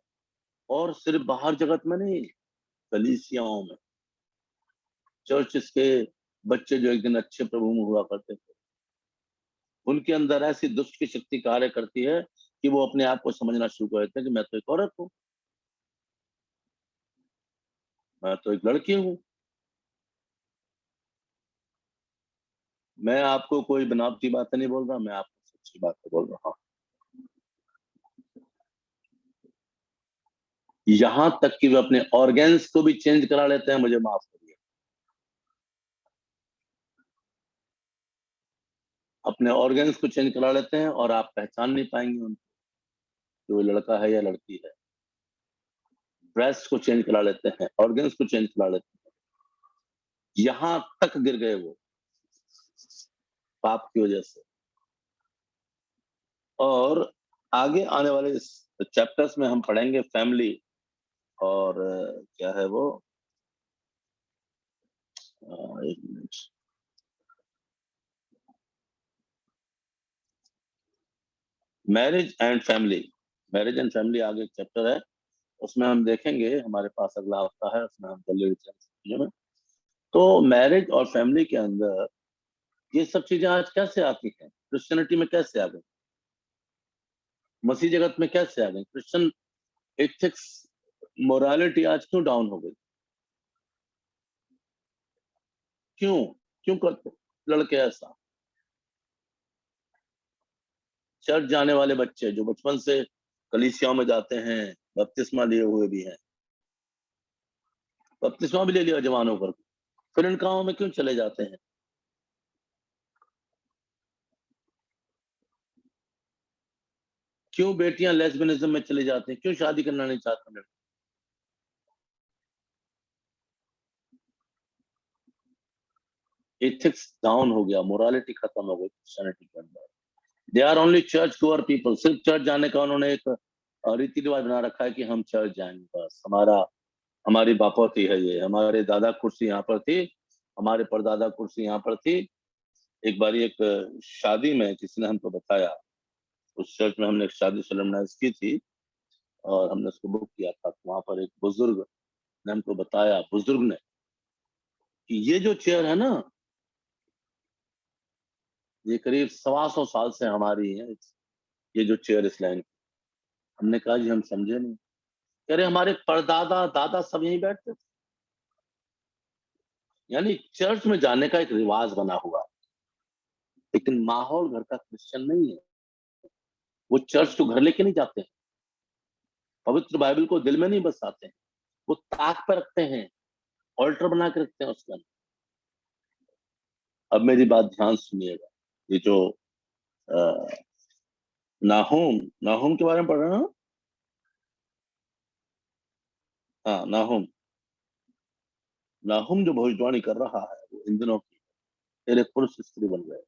और सिर्फ बाहर जगत में नहीं, कलीसियाओं में, चर्चिस के बच्चे जो एक दिन अच्छे प्रभु में हुआ करते थे, उनके अंदर ऐसी दुष्ट की शक्ति कार्य करती है कि वो अपने आप को समझना शुरू कर देते हैं कि मैं तो एक औरत हूं, मैं तो एक लड़की हूं। मैं आपको कोई बनावटी बातें नहीं बोल रहा, मैं आपको सच्ची बातें बोल रहा हूं। यहां तक कि वे अपने ऑर्गेन्स को भी चेंज करा लेते हैं। मुझे माफ करिए, अपने ऑर्गेन्स को चेंज करा लेते हैं और आप पहचान नहीं पाएंगे उनको कि वो लड़का है या लड़की है। ब्रेस्ट को चेंज करा लेते हैं, ऑर्गेन्स को चेंज करा लेते हैं। यहां तक गिर गए वो पाप की वजह से। और आगे आने वाले इस चैप्टर्स में हम पढ़ेंगे फैमिली, और क्या है वो, एक minute, marriage and family. Marriage and family आगे एक चैप्टर है, उसमें हम देखेंगे। हमारे पास अगला हफ्ता है, उसमें हम जल्दी चीजों में। तो मैरिज और फैमिली के अंदर ये सब चीजें आज कैसे आती हैं? क्रिश्चियनिटी में कैसे आ गई? मसीह जगत में कैसे आ गई? क्रिश्चियन एथिक्स, मोरालिटी आज क्यों डाउन हो गई? क्यों क्यों करते लड़के ऐसा? चर्च जाने वाले बच्चे जो बचपन से कलीसियाओं में जाते हैं, बपतिस्मा लिए हुए भी हैं, बपतिस्मा भी ले लिया जवान होकर, फिर इन कामों में क्यों चले जाते हैं? क्यों बेटियां लेस्बियनिज्म में चली जाती हैं? क्यों शादी करना नहीं चाहते लड़के? एथिक्स डाउन हो गया, मोरालिटी खत्म हो गई क्रिश्चियनिटी के अंदर। They are only church goer people. सिर्फ चर्च जाने का उन्होंने एक रीति रिवाज बना रखा है कि हम चर्च जाएंगे, बस हमारी बापौती है ये, हमारे दादा कुर्सी यहाँ पर थी, हमारे परदादा कुर्सी यहाँ पर थी, एक बारी एक शादी में किसी ने हमको बताया, उस चर्च में हमने एक शादी सोलेमनाइज की थी और हमने उसको बुक किया था। तो वहां पर एक बुजुर्ग ने हमको बताया, बुजुर्ग ने, कि ये जो चेयर है ना, ये करीब 125 साल से हमारी है, ये जो चेयर इस लाइन की। हमने कहा जी हम समझे नहीं। कह रहे हमारे परदादा दादा सब यहीं बैठते थे। यानी चर्च में जाने का एक रिवाज बना हुआ है, लेकिन माहौल घर का क्रिश्चियन नहीं है। वो चर्च तो घर लेके नहीं जाते हैं, पवित्र बाइबल को दिल में नहीं बसाते हैं, वो ताक पे रखते हैं, ऑल्टर बना के रखते हैं उसके अंदर। अब मेरी बात ध्यान सुनिएगा, ये जो नाहूम नाहूम के बारे में पढ़ रहे हैं ना? हाँ, नाहूम नाहूम जो भविष्यवाणी कर रहा है वो इन दिनों की तेरे पुरुष स्त्री बन गए।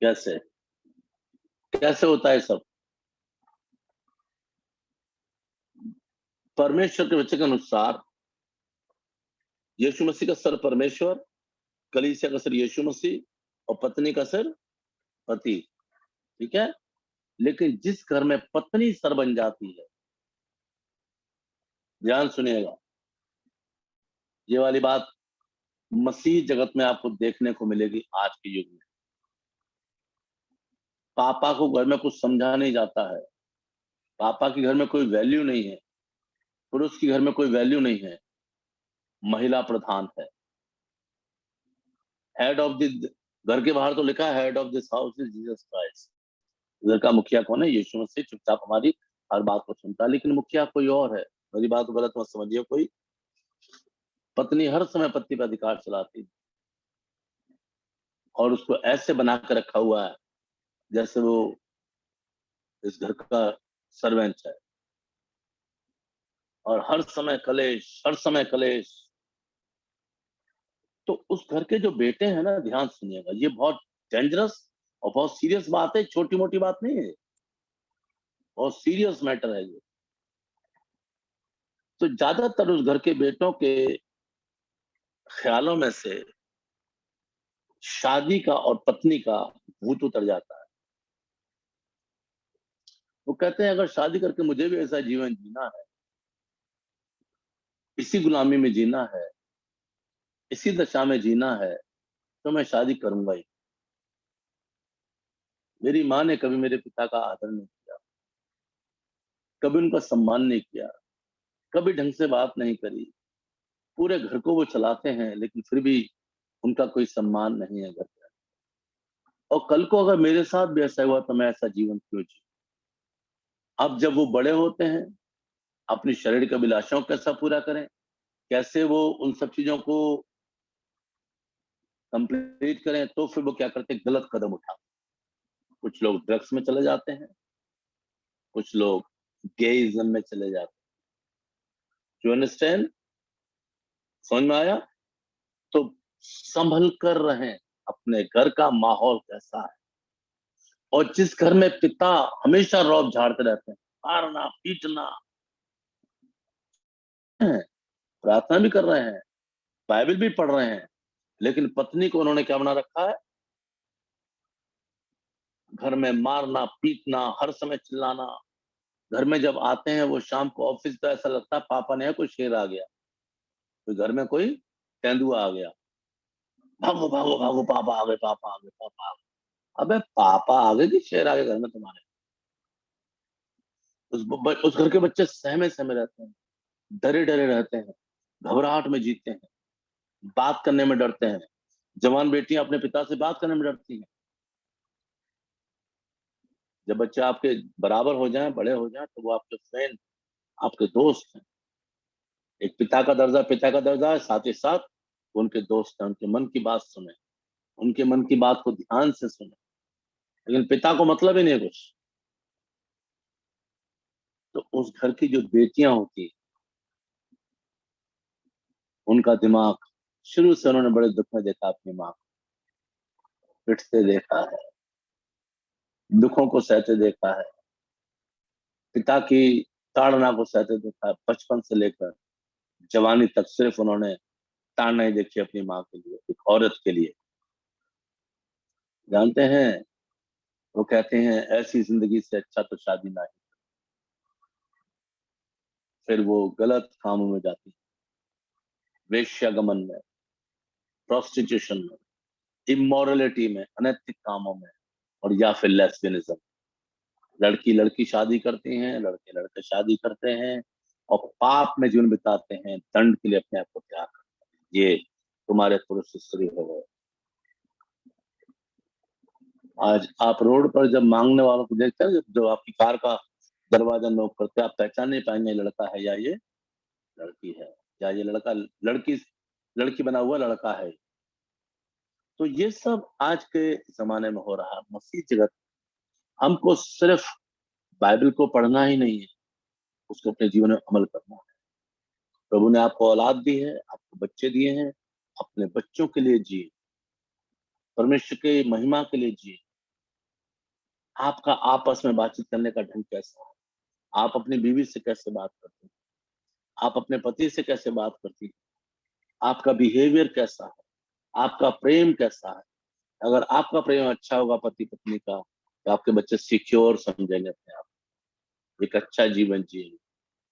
कैसे कैसे होता है सब? परमेश्वर के वचन के अनुसार यीशु मसीह का सर परमेश्वर, कलीसिया का सर यीशु मसीह और पत्नी का सर पति, ठीक है। लेकिन जिस घर में पत्नी सर बन जाती है, ध्यान सुनिएगा, ये वाली बात मसीह जगत में आपको देखने को मिलेगी आज के युग में। पापा को घर में कुछ समझा नहीं जाता है, पापा के घर में कोई वैल्यू नहीं है, पुरुष के घर में कोई वैल्यू नहीं है, महिला प्रधान है। हेड ऑफ द, घर के बाहर तो लिखा है head of this house is Jesus Christ. घर का मुखिया कौन है? यीशु मसीह। चुपचाप हमारी हर बात को सुनता है, लेकिन मुखिया कोई और है। मेरी बात को गलत मत समझिए कोई। पत्नी हर समय पति पर अधिकार चलाती है और उसको ऐसे बना कर रखा हुआ है जैसे वो इस घर का सर्वेंट है, और हर समय कलेश, हर समय कलेश। तो उस घर के जो बेटे हैं ना, ध्यान सुनिएगा, ये बहुत डेंजरस और बहुत सीरियस बात है, छोटी मोटी बात नहीं है, बहुत सीरियस मैटर है ये। तो ज्यादातर उस घर के बेटों के ख्यालों में से शादी का और पत्नी का भूत उतर जाता है। वो कहते हैं अगर शादी करके मुझे भी ऐसा जीवन जीना है, इसी गुलामी में जीना है, इसी दशा में जीना है, तो मैं शादी करूंगा ही। मेरी माँ ने कभी मेरे पिता का आदर नहीं किया, कभी उनका सम्मान नहीं किया, कभी ढंग से बात नहीं करी। पूरे घर को वो चलाते हैं, लेकिन फिर भी उनका कोई सम्मान नहीं है घर पे। और कल को अगर मेरे साथ भी ऐसा हुआ तो मैं ऐसा जीवन क्यों जी? अब जब वो बड़े होते हैं, अपनी शारीरिक अभिलाषाओं को कैसा पूरा करें, कैसे वो उन सब चीजों को कंप्लीट करें, तो फिर वो क्या करते हैं, गलत कदम उठाते हैं। कुछ लोग ड्रग्स में चले जाते हैं, कुछ लोग गेइज्म में चले जाते हैं। You understand? समझ में आया? तो संभल कर रहें, अपने घर का माहौल कैसा है। और जिस घर में पिता हमेशा रौब झाड़ते रहते हैं, मारना पीटना, प्रार्थना भी कर रहे हैं, बाइबल भी पढ़ रहे हैं, लेकिन पत्नी को उन्होंने क्या बना रखा है? घर में मारना पीटना, हर समय चिल्लाना। घर में जब आते हैं वो शाम को ऑफिस, तो ऐसा लगता है पापा ने कोई शेर आ गया, तो घर में कोई तेंदुआ आ गया, भागो भागो भागो, पापा आ गए, पापा आ गए, पापा आ गए। अबे पापा आ गए कि शेर आ गए घर में तुम्हारे? उस घर के बच्चे सहमे सहमे रहते हैं, डरे डरे रहते हैं, घबराहट में जीते हैं, बात करने में डरते हैं। जवान बेटियां अपने पिता से बात करने में डरती हैं। जब बच्चे आपके बराबर हो जाएं, बड़े हो जाएं, तो वो आपके फ्रेंड, आपके दोस्त हैं। एक पिता का दर्जा है, साथ ही साथ उनके दोस्त हैं। उनके मन की बात सुने, उनके मन की बात को ध्यान से सुने। लेकिन पिता को मतलब ही नहीं कुछ। तो उस घर की जो बेटियां होती हैं, उनका दिमाग, शुरू से उन्होंने बड़े दुख में देखा अपनी माँ को, पिटते देखा है, दुखों को सहते देखा है, पिता की ताड़ना को सहते देखा है। बचपन से लेकर जवानी तक सिर्फ उन्होंने ताड़ना ही देखी अपनी माँ के लिए, एक औरत के लिए। जानते हैं, वो कहते हैं ऐसी जिंदगी से अच्छा तो शादी ना ही। फिर वो गलत कामों में जाती है, वेश्यागमन में, प्रोस्टिट्यूशन में, इमोरलिटी में, अनैतिक कामों में, और या फिर लेस्बियनिज्म। लड़की लड़की शादी करती हैं, लड़के लड़के शादी करते हैं और पाप में जीवन बिताते हैं, दंड के लिए अपने आप को तैयार करते हैं। ये तुम्हारे पुरुष स्त्री हो गए। आज आप रोड पर जब मांगने वालों को देखते हैं, जो आपकी कार का दरवाजा नॉक करते हैं, आप पहचान नहीं पाएंगे लड़का है या ये लड़की है, या ये लड़का लड़की बना हुआ लड़का है। तो ये सब आज के जमाने में हो रहा है। मसीह जगत हमको सिर्फ बाइबल को पढ़ना ही नहीं है, उसको अपने जीवन में अमल करना है। प्रभु ने आपको औलाद दी है, आपको बच्चे दिए हैं, अपने बच्चों के लिए जिए, परमेश्वर के महिमा के लिए जिए। आपका आपस में बातचीत करने का ढंग कैसा है? आप अपनी बीवी से कैसे बात करते हैं? आप अपने पति से कैसे बात करती हैं? आपका बिहेवियर कैसा है? आपका प्रेम कैसा है? अगर आपका प्रेम अच्छा होगा पति पत्नी का, तो आपके बच्चे सिक्योर समझेंगे अपने आप, एक अच्छा जीवन जिएंगे,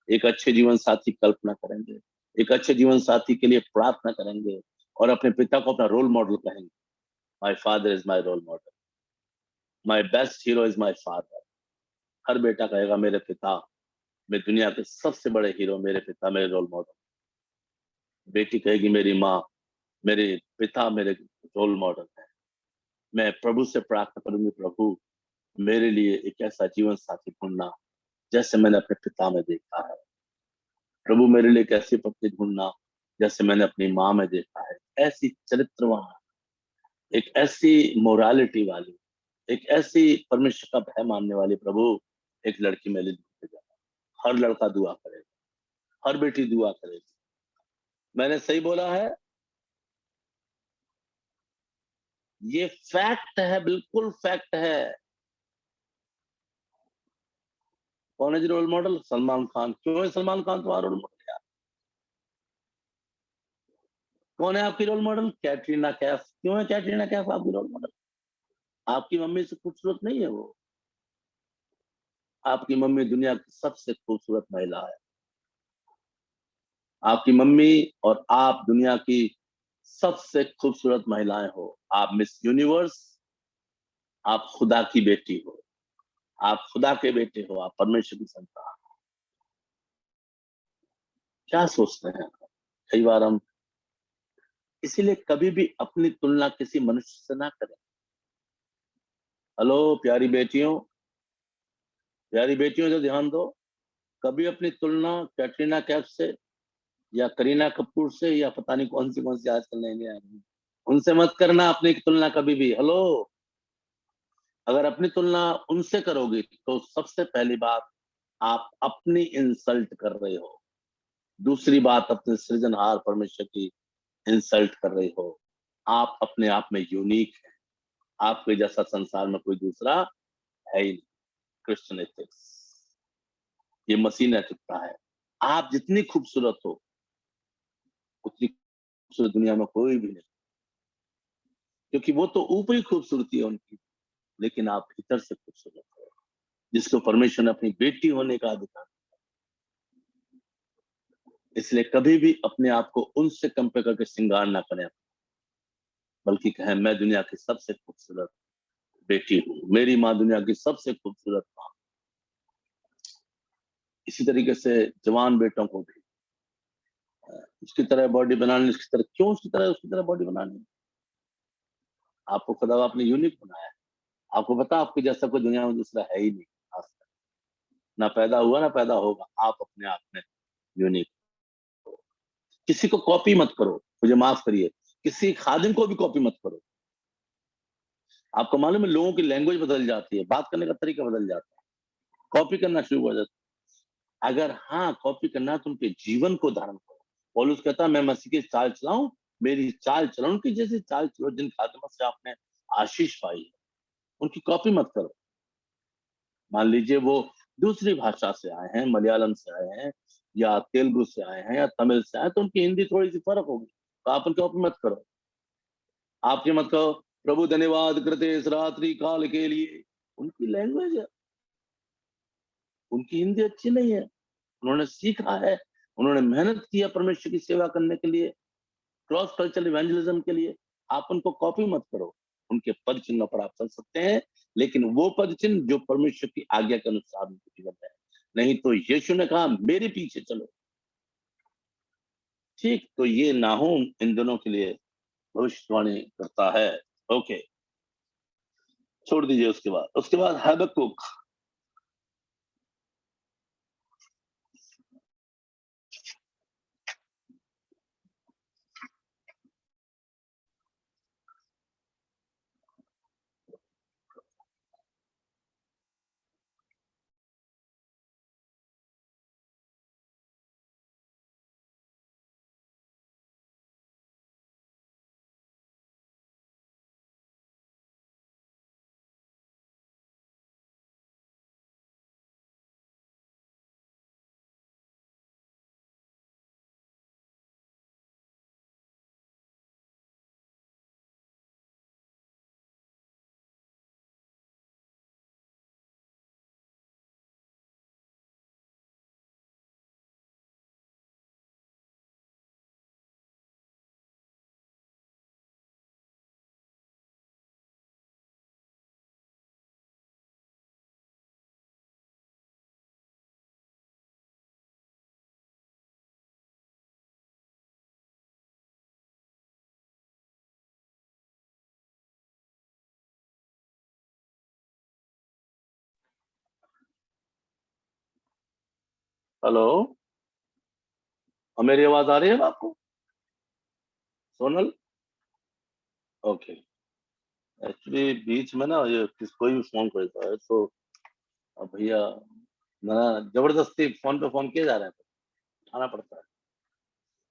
एक अच्छे जीवन साथी कल्पना करेंगे, एक अच्छे जीवन साथी के लिए प्रार्थना करेंगे और अपने पिता को अपना रोल मॉडल कहेंगे। My father is my role model, my best hero is my father. हर बेटा कहेगा मेरे पिता, मैं दुनिया के सबसे बड़े हीरो मेरे पिता, मेरे रोल मॉडल। बेटी कहेगी मेरी माँ, मेरे पिता मेरे रोल मॉडल है। मैं प्रभु से प्रार्थना करूंगी, प्रभु मेरे लिए एक ऐसा जीवन साथी ढूंढना जैसे मैंने अपने पिता में देखा है। प्रभु मेरे लिए एक ऐसी पत्नी ढूंढना जैसे मैंने अपनी माँ में देखा है। ऐसी चरित्रवान, एक ऐसी मोरालिटी वाली, एक ऐसी परमेश्वर का भय मानने वाली प्रभु एक लड़की मेरे लिए ढूंढ के जाना। हर लड़का दुआ करेगा, हर बेटी दुआ करेगी। मैंने सही बोला है? ये फैक्ट है, बिल्कुल फैक्ट है। कौन है जी रोल मॉडल? सलमान खान। क्यों है सलमान खान तुम्हारा रोल मॉडल यार? कौन है आपकी रोल मॉडल? कैटरीना कैफ। क्यों है कैटरीना कैफ आपकी रोल मॉडल? आपकी मम्मी से खूबसूरत नहीं है वो। आपकी मम्मी दुनिया की सबसे खूबसूरत महिला है। आपकी मम्मी और आप दुनिया की सबसे खूबसूरत महिलाएं हो। आप मिस यूनिवर्स, आप खुदा की बेटी हो, आप खुदा के बेटे हो, आप परमेश्वर की संतान। क्या सोचते हैं? कई बार हम इसीलिए कभी भी अपनी तुलना किसी मनुष्य से ना करें। हेलो प्यारी बेटियों जो ध्यान दो, कभी अपनी तुलना कैटरीना कैफ से या करीना कपूर से या पता नहीं कौन सी आजकल नई नई आ रही है, उनसे मत करना अपनी तुलना कभी भी। हेलो, अगर अपनी तुलना उनसे करोगे तो सबसे पहली बात आप अपनी इंसल्ट कर रहे हो। दूसरी बात अपने सृजनहार परमेश्वर की इंसल्ट कर रहे हो। आप अपने आप में यूनिक है। आपके जैसा संसार में कोई दूसरा है ही नहीं। क्रिश्चियन एथिक्स, ये मसीह नैतिकता है। आप जितनी खूबसूरत हो उतनी खूबसूरत दुनिया में कोई भी नहीं, क्योंकि वो तो ऊपरी खूबसूरती है उनकी, लेकिन आप भीतर से खूबसूरत हो, जिसको परमेश्वर ने अपनी बेटी होने का अधिकार। इसलिए कभी भी अपने आप को उनसे कंपेयर करके श्रृंगार ना करें, बल्कि कहें मैं दुनिया की सबसे खूबसूरत बेटी हूँ, मेरी माँ दुनिया की सबसे खूबसूरत माँ। इसी तरीके से जवान बेटों को भी उसकी तरह बॉडी बनानी, उसकी तरह बॉडी बनानी। आपको खुदा आपने यूनिक बनाया है। आपको पता आपके जैसा कोई दुनिया में दूसरा है ही नहीं, आज तक ना पैदा हुआ ना पैदा होगा। आप अपने आप में यूनिक। किसी को कॉपी मत करो, मुझे माफ करिए, किसी खादिम को भी कॉपी मत करो। आपको मालूम है लोगों की लैंग्वेज बदल जाती है, बात करने का तरीका बदल जाता है, कॉपी करना शुरू हो जाता है। अगर हाँ कॉपी करना तो उनके जीवन को धारण करो। पौलुस कहता है मैं मसीह की चाल चलाऊं, मेरी चाल चलो उनकी जैसी चाल चलो, जिन खादिमों से आपने आशीष पाई है उनकी कॉपी मत करो। मान लीजिए वो दूसरी भाषा से आए हैं, मलयालम से आए हैं या तेलुगु से आए हैं या तमिल से आए, तो उनकी हिंदी थोड़ी सी फर्क होगी, तो आप उनकी कॉपी मत करो। आप ये मत कहो प्रभु धन्यवाद करते इस रात्रि काल के लिए। उनकी लैंग्वेज है, उनकी हिंदी अच्छी नहीं है, उन्होंने सीखा है, उन्होंने मेहनत किया परमेश्वर की सेवा करने के लिए, क्रॉस कल्चरल इवेंजलिज्म के लिए। आप उनको कॉपी मत करो, उनके पद चिन्हों पर आप चल सकते हैं, लेकिन वो पद चिन्ह जो परमेश्वर की आज्ञा के अनुसार उनके जीवन में है। नहीं तो यीशु ने कहा मेरे पीछे चलो। ठीक, तो ये नाहूम इन दोनों के लिए भविष्यवाणी करता है। ओके, छोड़ दीजिए। उसके बाद हबक्कुक। हेलो, मेरी आवाज आ रही है आपको सोनल? ओके, एक्चुअली बीच में ना ये कोई भी फोन करता है, तो अब भैया मेरा जबरदस्ती फोन पे फोन किए जा रहे हैं, तो उठाना पड़ता है।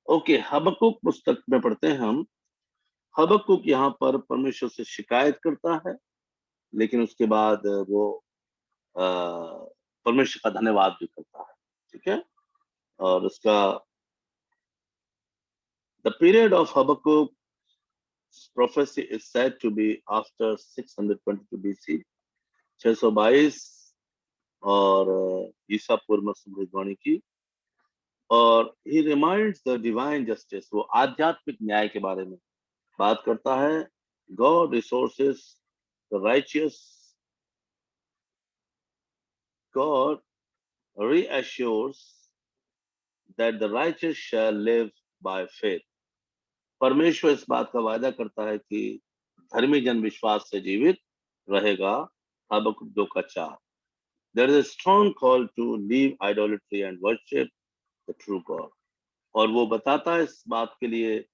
ओके, हबक्कुक पुस्तक में पढ़ते हैं हम। हबक्कुक यहाँ पर परमेश्वर से शिकायत करता है, लेकिन उसके बाद वो परमेश्वर का धन्यवाद भी करता है। ठीक है, और उसका the period of Habakkuk prophecy is said to be after 622 BC, 622 और ईसा पूर्व में भविष्यवाणी की। और he reminds the divine justice, वो आध्यात्मिक न्याय के बारे में बात करता है। God resources the righteous, God reassures that the righteous shall live by faith. परमेश्वर इस बात का वायदा करता है कि धर्मी जन विश्वास से जीवित रहेगा। हबक्कुक 2:4। There is a strong call to leave idolatry and worship the true God. और वो बताता है इस बात के लिए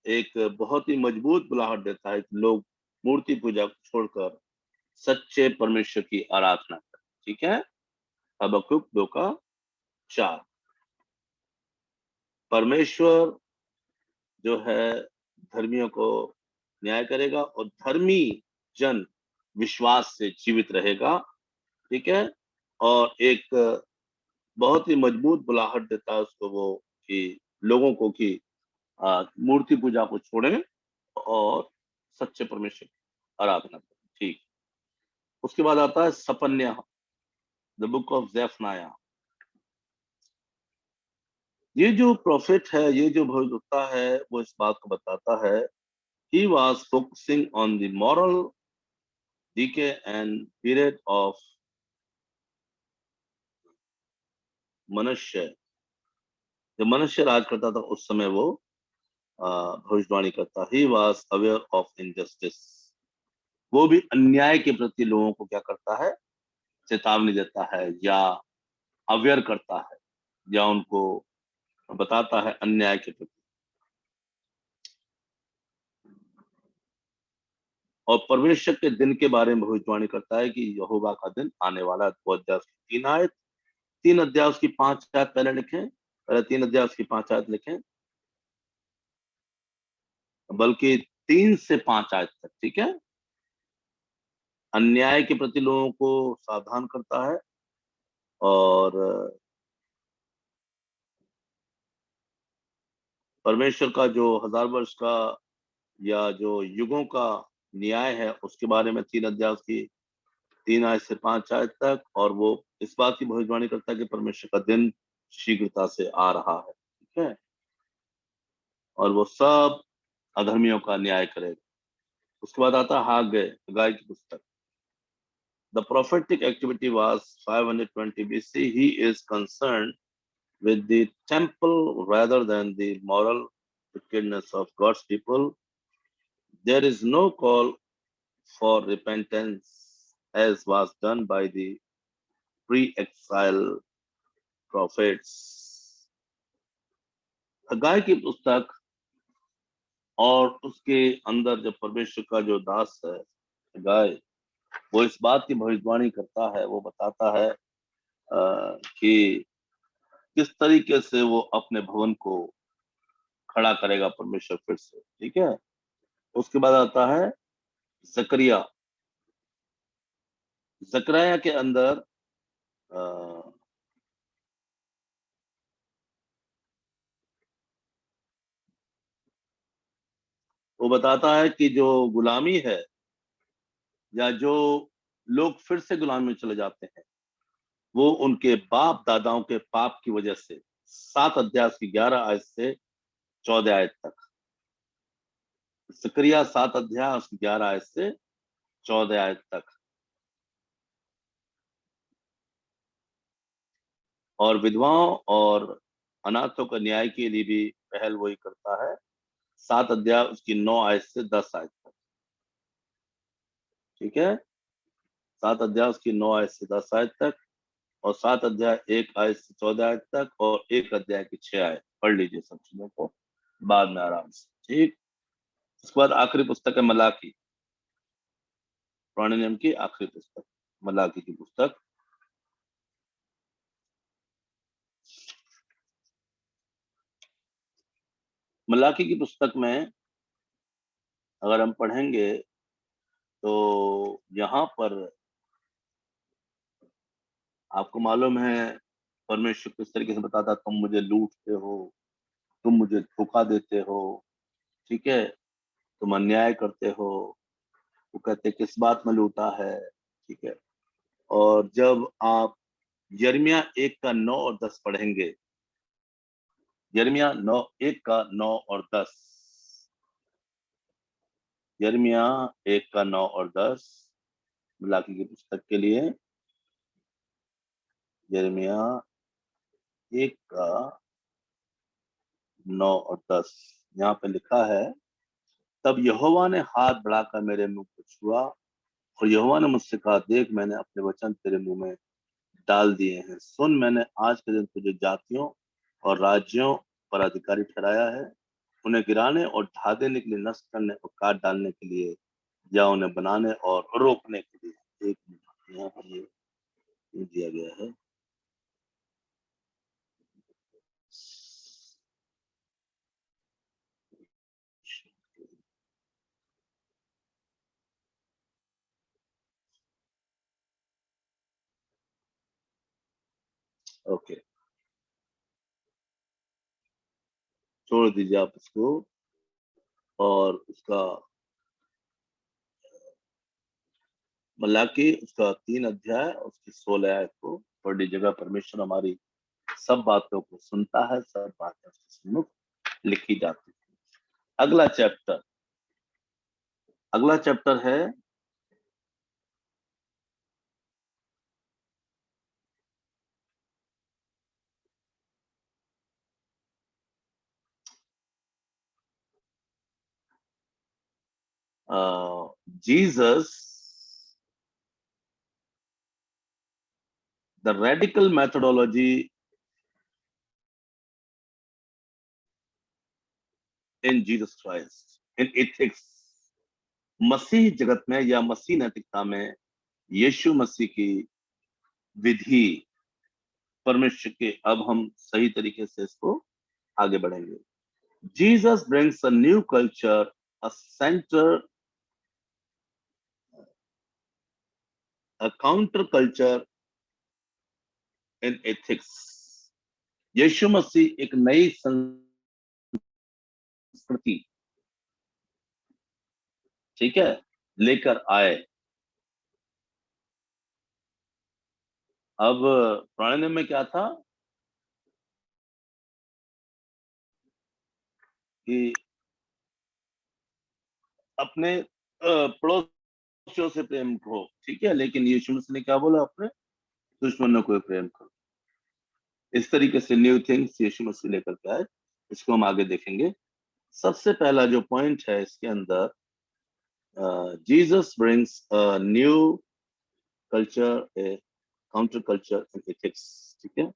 एक बहुत ही मजबूत बुलाहट देता है कि लोग मूर्ति पूजा को छोड़कर सच्चे परमेश्वर की आराधना करें। ठीक है, हबक्कुक 2:4। परमेश्वर जो है धर्मियों को न्याय करेगा और धर्मी जन विश्वास से जीवित रहेगा। ठीक है, और एक बहुत ही मजबूत बुलाहट देता है उसको वो कि लोगों को कि मूर्ति पूजा को छोड़ें और सच्चे परमेश्वर की आराधना करें। ठीक, उसके बाद आता है सपन्या, द बुक ऑफ ज़ेफनाया। ये जो प्रॉफिट है, ये जो भविष्यवक्ता है, वो इस बात को बताता है he was focusing on the moral decay and period of मनुष्य, जब मनुष्य राज करता था उस समय वो भविष्यवाणी करता। he was aware of injustice, वो भी अन्याय के प्रति लोगों को क्या करता है, चेतावनी देता है या अवेयर करता है या उनको बताता है अन्याय के प्रति। और परमेश्वर के दिन के बारे में भविष्यवाणी करता है कि यहोवा का दिन आने वाला है। 2 अध्याय की 3 आयत, 3 अध्याय की 5 आयत पहले लिखें, पहले 3 अध्याय की 5 आयत लिखें, बल्कि 3 से 5 आयत तक। ठीक है, अन्याय के प्रति लोगों को सावधान करता है और परमेश्वर का जो 1000 वर्ष का या जो युगों का न्याय है उसके बारे में 3 अध्याय उसकी 3 आयत से 5 आयत तक, और वो इस बात की भविष्यवाणी करता है कि परमेश्वर का दिन शीघ्रता से आ रहा है, ठीक है, और वो सब अधर्मियों का न्याय करेगा। उसके बाद आता है हग्गाई की पुस्तक। The prophetic activity was 520 BC. He is concerned with the temple rather than the moral wickedness of God's people. There is no call for repentance as was done by the pre-exile prophets. हग्गाई की पुस्तक और उसके अंदर जब परमेश्वर का जो दास है हग्गाई, वो इस बात की भविष्यवाणी करता है, वो बताता है कि किस तरीके से वो अपने भवन को खड़ा करेगा परमेश्वर फिर से, ठीक है। उसके बाद आता है जकरिया। जकरिया के अंदर वो बताता है कि जो गुलामी है या जो लोग फिर से गुलामी में चले जाते हैं, वो उनके बाप दादाओं के पाप की वजह से। 7 अध्याय की 11 आयत से 14 आयत तक। जकरिया 7 अध्याय उसकी 11 आयत से 14 आयत तक। और विधवाओं और अनाथों का न्याय के लिए भी पहल वही करता है। 7 अध्याय उसकी 9 आयत से 10 आयत तक, ठीक है। 7 अध्याय उसकी 9 आयत से 10 आयत तक, और 7 अध्याय 1 आयत से 14 आयत तक, और 1 अध्याय की 6 आयत। पढ़ लीजिए सब चीजों को बाद में आराम से, ठीक। उसके बाद आखिरी पुस्तक है मलाकी, पुराने नियम की आखिरी पुस्तक मलाकी की पुस्तक। मलाकी की पुस्तक में अगर हम पढ़ेंगे तो यहाँ पर आपको मालूम है परमेश्वर किस तरीके से बताता, तुम मुझे लूटते हो, तुम मुझे धोखा देते हो, ठीक है, तुम अन्याय करते हो। वो कहते किस बात में लूटा है, ठीक है। और जब आप यिर्मयाह 1 का 9 और 10 पढ़ेंगे, यिर्मयाह 1 का 9 और 10, यिर्मयाह 1 का 9 और 10 मलाकी की पुस्तक के लिए। यिर्मयाह 1 का 9 और 10 यहाँ पे लिखा है, तब यहोवा ने हाथ बढ़ाकर मेरे मुंह को छुआ, और यहोवा ने मुझसे कहा, देख मैंने अपने वचन तेरे मुंह में डाल दिए हैं। सुन, मैंने आज के दिन तुझे जातियों और राज्यों पर अधिकारी ठहराया है, उन्हें गिराने और ढा देने के लिए, नष्ट करने और काट डालने के लिए, या उन्हें बनाने और रोकने के लिए। एक मिनट, यहाँ पर ये दिया गया है। ओके, छोड़ दीजिए आप इसको, और उसका मलाकी उसका 3 अध्याय उसकी 16 आयत को पढ़ लीजिएगा। परमेश्वर हमारी सब बातों को सुनता है, सब बातें उसके सम्मुख लिखी जाती है। अगला चैप्टर है Jesus the radical methodology in Jesus Christ in ethics. मसीह जगत में या मसीह नैतिकता में यीशु मसीह की विधि, परमेश्वर के। अब हम सही तरीके से इसको आगे बढ़ेंगे। Jesus brings a new culture, a centre, a counter culture in ethics. यीशु मसीह एक नई संस्कृति, ठीक है, लेकर आए। अब पुराने नियम में क्या था कि अपने पड़ोसियों से प्रेम करो, ठीक है, लेकिन यीशु मसीह ने क्या बोला, अपने दुश्मनों को प्रेम करो। इस तरीके से न्यू थिंग्स यीशु मसीह लेकर के आए, इसको हम आगे देखेंगे। सबसे पहला जो पॉइंट है इसके अंदर, Jesus brings a new culture, A counter culture and ethics, ठीक है।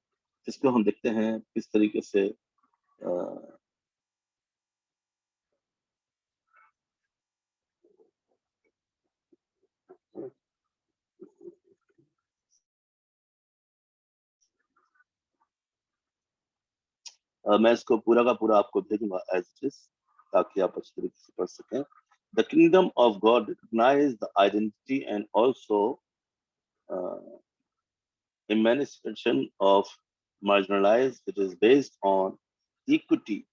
इसको हम देखते हैं किस तरीके से मैं इसको पूरा का पूरा आपको भेजूंगा एज इट इज, ताकि आप अच्छी तरीके से पढ़ सकें। The kingdom of God recognise the identity and also emancipation of marginalized. It is based on equity.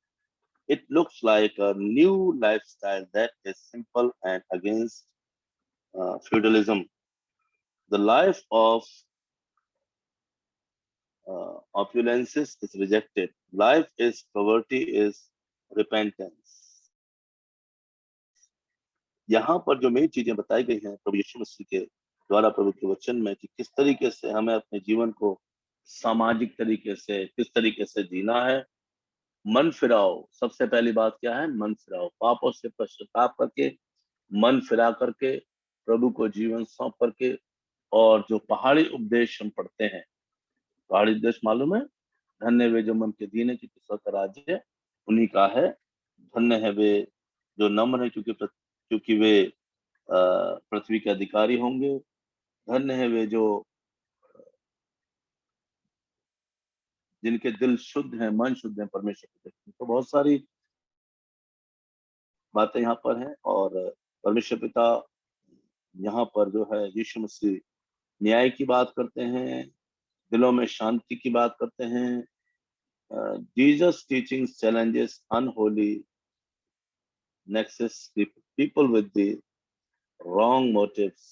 It looks like a new lifestyle that is simple and against feudalism. The life of opulences is rejected. Life is poverty is repentance. यहाँ पर जो main चीजें बताई गई हैं प्रभु यीशु मसीह के द्वारा, प्रभु के वचन में, कि किस तरीके से हमें अपने जीवन को सामाजिक तरीके से, किस तरीके से जीना है। मन फिराओ, सबसे पहली बात क्या है, मन फिराओ, पापों से पश्चाताप करके, मन फिरा करके, प्रभु को जीवन सौंप करके। और जो पहाड़ी उपदेश हम पढ़ते हैं, पहाड़ी उपदेश मालूम है, धन्य वे जो मन के दीन है क्योंकि स्वर्ग का राज्य उन्हीं का है। धन्य है वे जो नम्र है क्योंकि वे पृथ्वी के अधिकारी होंगे। धन्य है वे जो जिनके दिल शुद्ध हैं, मन शुद्ध है, परमेश्वर को देखते हैं। तो बहुत सारी बातें यहाँ पर हैं। और परमेश्वर पिता यहाँ पर जो है यीशु मसीह न्याय की बात करते हैं, दिलों में शांति की बात करते हैं। Jesus teaching challenges unholy nexus, people with the wrong motives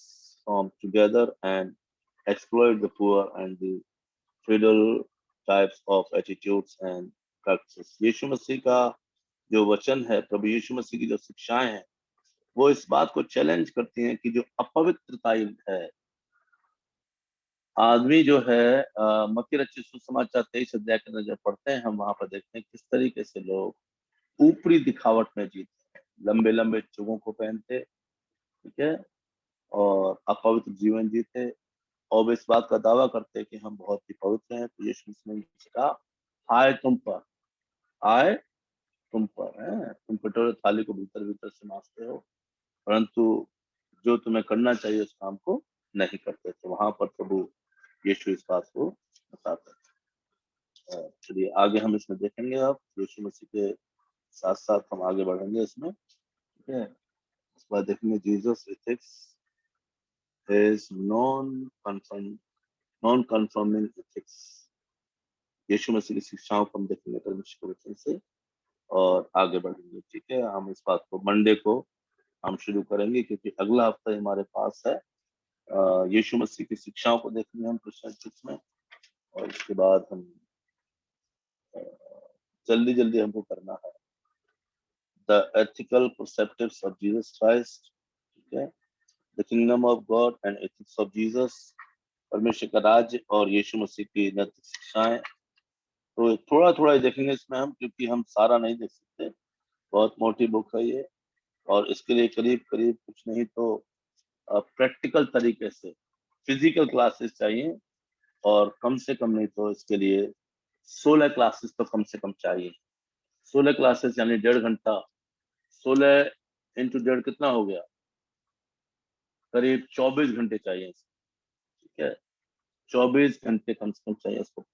form together and exploit the poor and the feudal types of attitudes and practices. यीशु मसीह का जो वचन है, प्रभु यीशु मसीह की जो शिक्षाएं हैं, वो इस बात को चैलेंज करती हैं कि जो अपवित्रता है, आदमी जो है मत्ती रचित सुसमाचार 23 अध्याय के अंदर जब पढ़ते हैं, हम वहां पर देखते हैं किस तरीके से लोग ऊपरी दिखावट में जीते हैं, लंबे लंबे चुगों को पहनते, ठीक है, और अपवित्र जीवन जीते, और वे इस बात का दावा करते हैं कि हम बहुत ही पवित्र हैं। तो यीशु मसीह ने कहा, हाय तुम पर, हाय तुम पर है, तुम कटोरे थाली को भीतर भीतर से मांसते हो, परंतु जो तुम्हें करना चाहिए उस काम को नहीं करते। तो वहां पर प्रभु यीशु इस बात को बताते हैं। चलिए आगे हम इसमें देखेंगे। अब यीशु मसीह के साथ साथ हम आगे बढ़ेंगे इसमें, ठीक है। उसके बाद देखेंगे Jesus ethics is non conforming ethics. यीशु मसीह की शिक्षाओं को हम देखेंगे परमेश्वर के वचन से और आगे बढ़ेंगे, ठीक है। हम इस बात को मंडे को हम शुरू करेंगे, क्योंकि अगला हफ्ता हमारे पास है यीशु मसीह की शिक्षाओं को देखेंगे हम क्रिश्चियन एथिक्स में। और इसके बाद हम जल्दी जल्दी हमको करना है the ethical perspectives of Jesus Christ, ठीक है, the kingdom of God and ethics of Jesus, परमेश्वर का राज्य और यीशु मसीह की नैतिक शिक्षाएं। तो थोड़ा थोड़ा देखेंगे इसमें हम, क्योंकि हम सारा नहीं देख सकते, बहुत मोटी बुक है ये, और इसके लिए करीब करीब कुछ नहीं तो प्रैक्टिकल तरीके से फिजिकल क्लासेस चाहिए, और कम से कम नहीं तो इसके लिए 16 क्लासेस तो कम से कम चाहिए। 16 क्लासेस यानी 1.5 घंटा, 16 इंटू 1.5 कितना हो गया, करीब 24 घंटे चाहिए, ठीक है। 24 घंटे कम से कम चाहिए इसको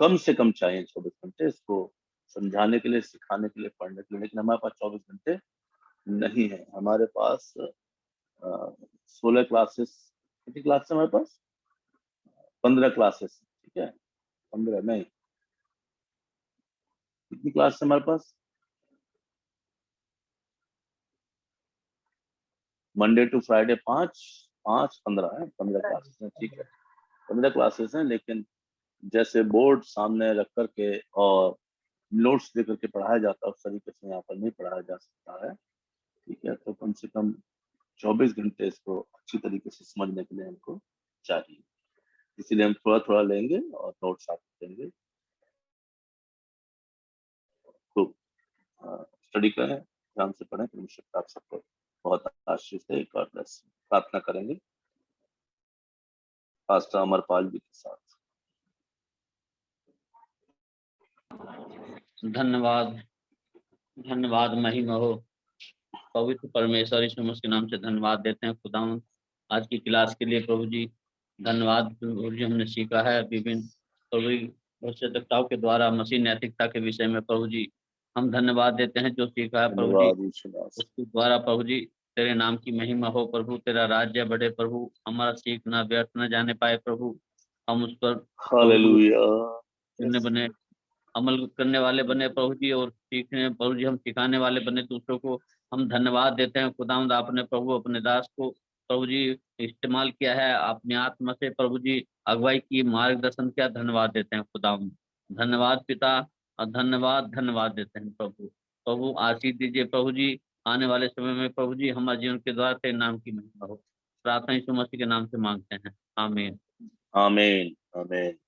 कम से कम चाहिए 24 घंटे इसको समझाने के लिए, सिखाने के लिए, पढ़ने के लिए। लेकिन हमारे पास 24 घंटे नहीं है। हमारे पास 16 क्लासेस, कितनी क्लास है हमारे पास, 15 क्लासेस, ठीक है, 15 नहीं, कितनी क्लास है हमारे पास, मंडे टू फ्राइडे 15 है, 15 क्लासेस हैं, ठीक है, 15 क्लासेस हैं, लेकिन जैसे बोर्ड सामने रख करके और नोट्स दे करके पढ़ाया जाता है उस तरीके से यहाँ पर नहीं पढ़ाया जा सकता है, ठीक है। तो कम से कम 24 घंटे इसको अच्छी तरीके से समझने के लिए हमको चाहिए, इसीलिए हम थोड़ा थोड़ा लेंगे और नोट्स आपको देंगे। तो स्टडी करें, ध्यान से पढ़ें, परमेश्वर आप सबको बहुत आशीष दे। God bless. प्रार्थना करेंगे पास्टर अमरपाल जी के साथ। धन्यवाद, धन्यवाद महिमा हो पवित्र परमेश्वर यीशु मसीह के नाम से धन्यवाद देते हैं खुदावंद आज की क्लास के लिए प्रभु जी। धन्यवाद प्रभु जी, हमने सीखा है विभिन्न प्रभु भविष्यवक्ताओं के द्वारा मसीह नैतिकता के विषय में प्रभु जी। हम धन्यवाद देते हैं जो सीखा है प्रभु जी, धन्यवाद यीशु दास। उसके द्वारा प्रभु जी तेरे नाम की महिमा हो प्रभु, तेरा राज्य बढ़े प्रभु, हमारा सीखना व्यर्थ न जाने पाए प्रभु, हम उस पर हालेलुया। सुनने बने, अमल करने वाले बने प्रभु जी, और सीखने प्रभु जी हम सिखाने वाले बने दूसरों को। हम धन्यवाद देते हैं खुदावंद, आपने प्रभु अपने दास को प्रभु जी इस्तेमाल किया है, अपनी आत्मा से प्रभु जी अगुवाई की, मार्गदर्शन किया। धन्यवाद देते हैं खुदावंद, धन्यवाद पिता, और धन्यवाद धन्यवाद देते हैं प्रभु। प्रभु आशीष दीजिए प्रभु जी, आने वाले समय में प्रभु जी हमारे जीवन के द्वारा तेरे नाम की महिमा हो। प्रार्थना यीशु मसीह के नाम से मांगते हैं, आमीन। आमीन आमीन।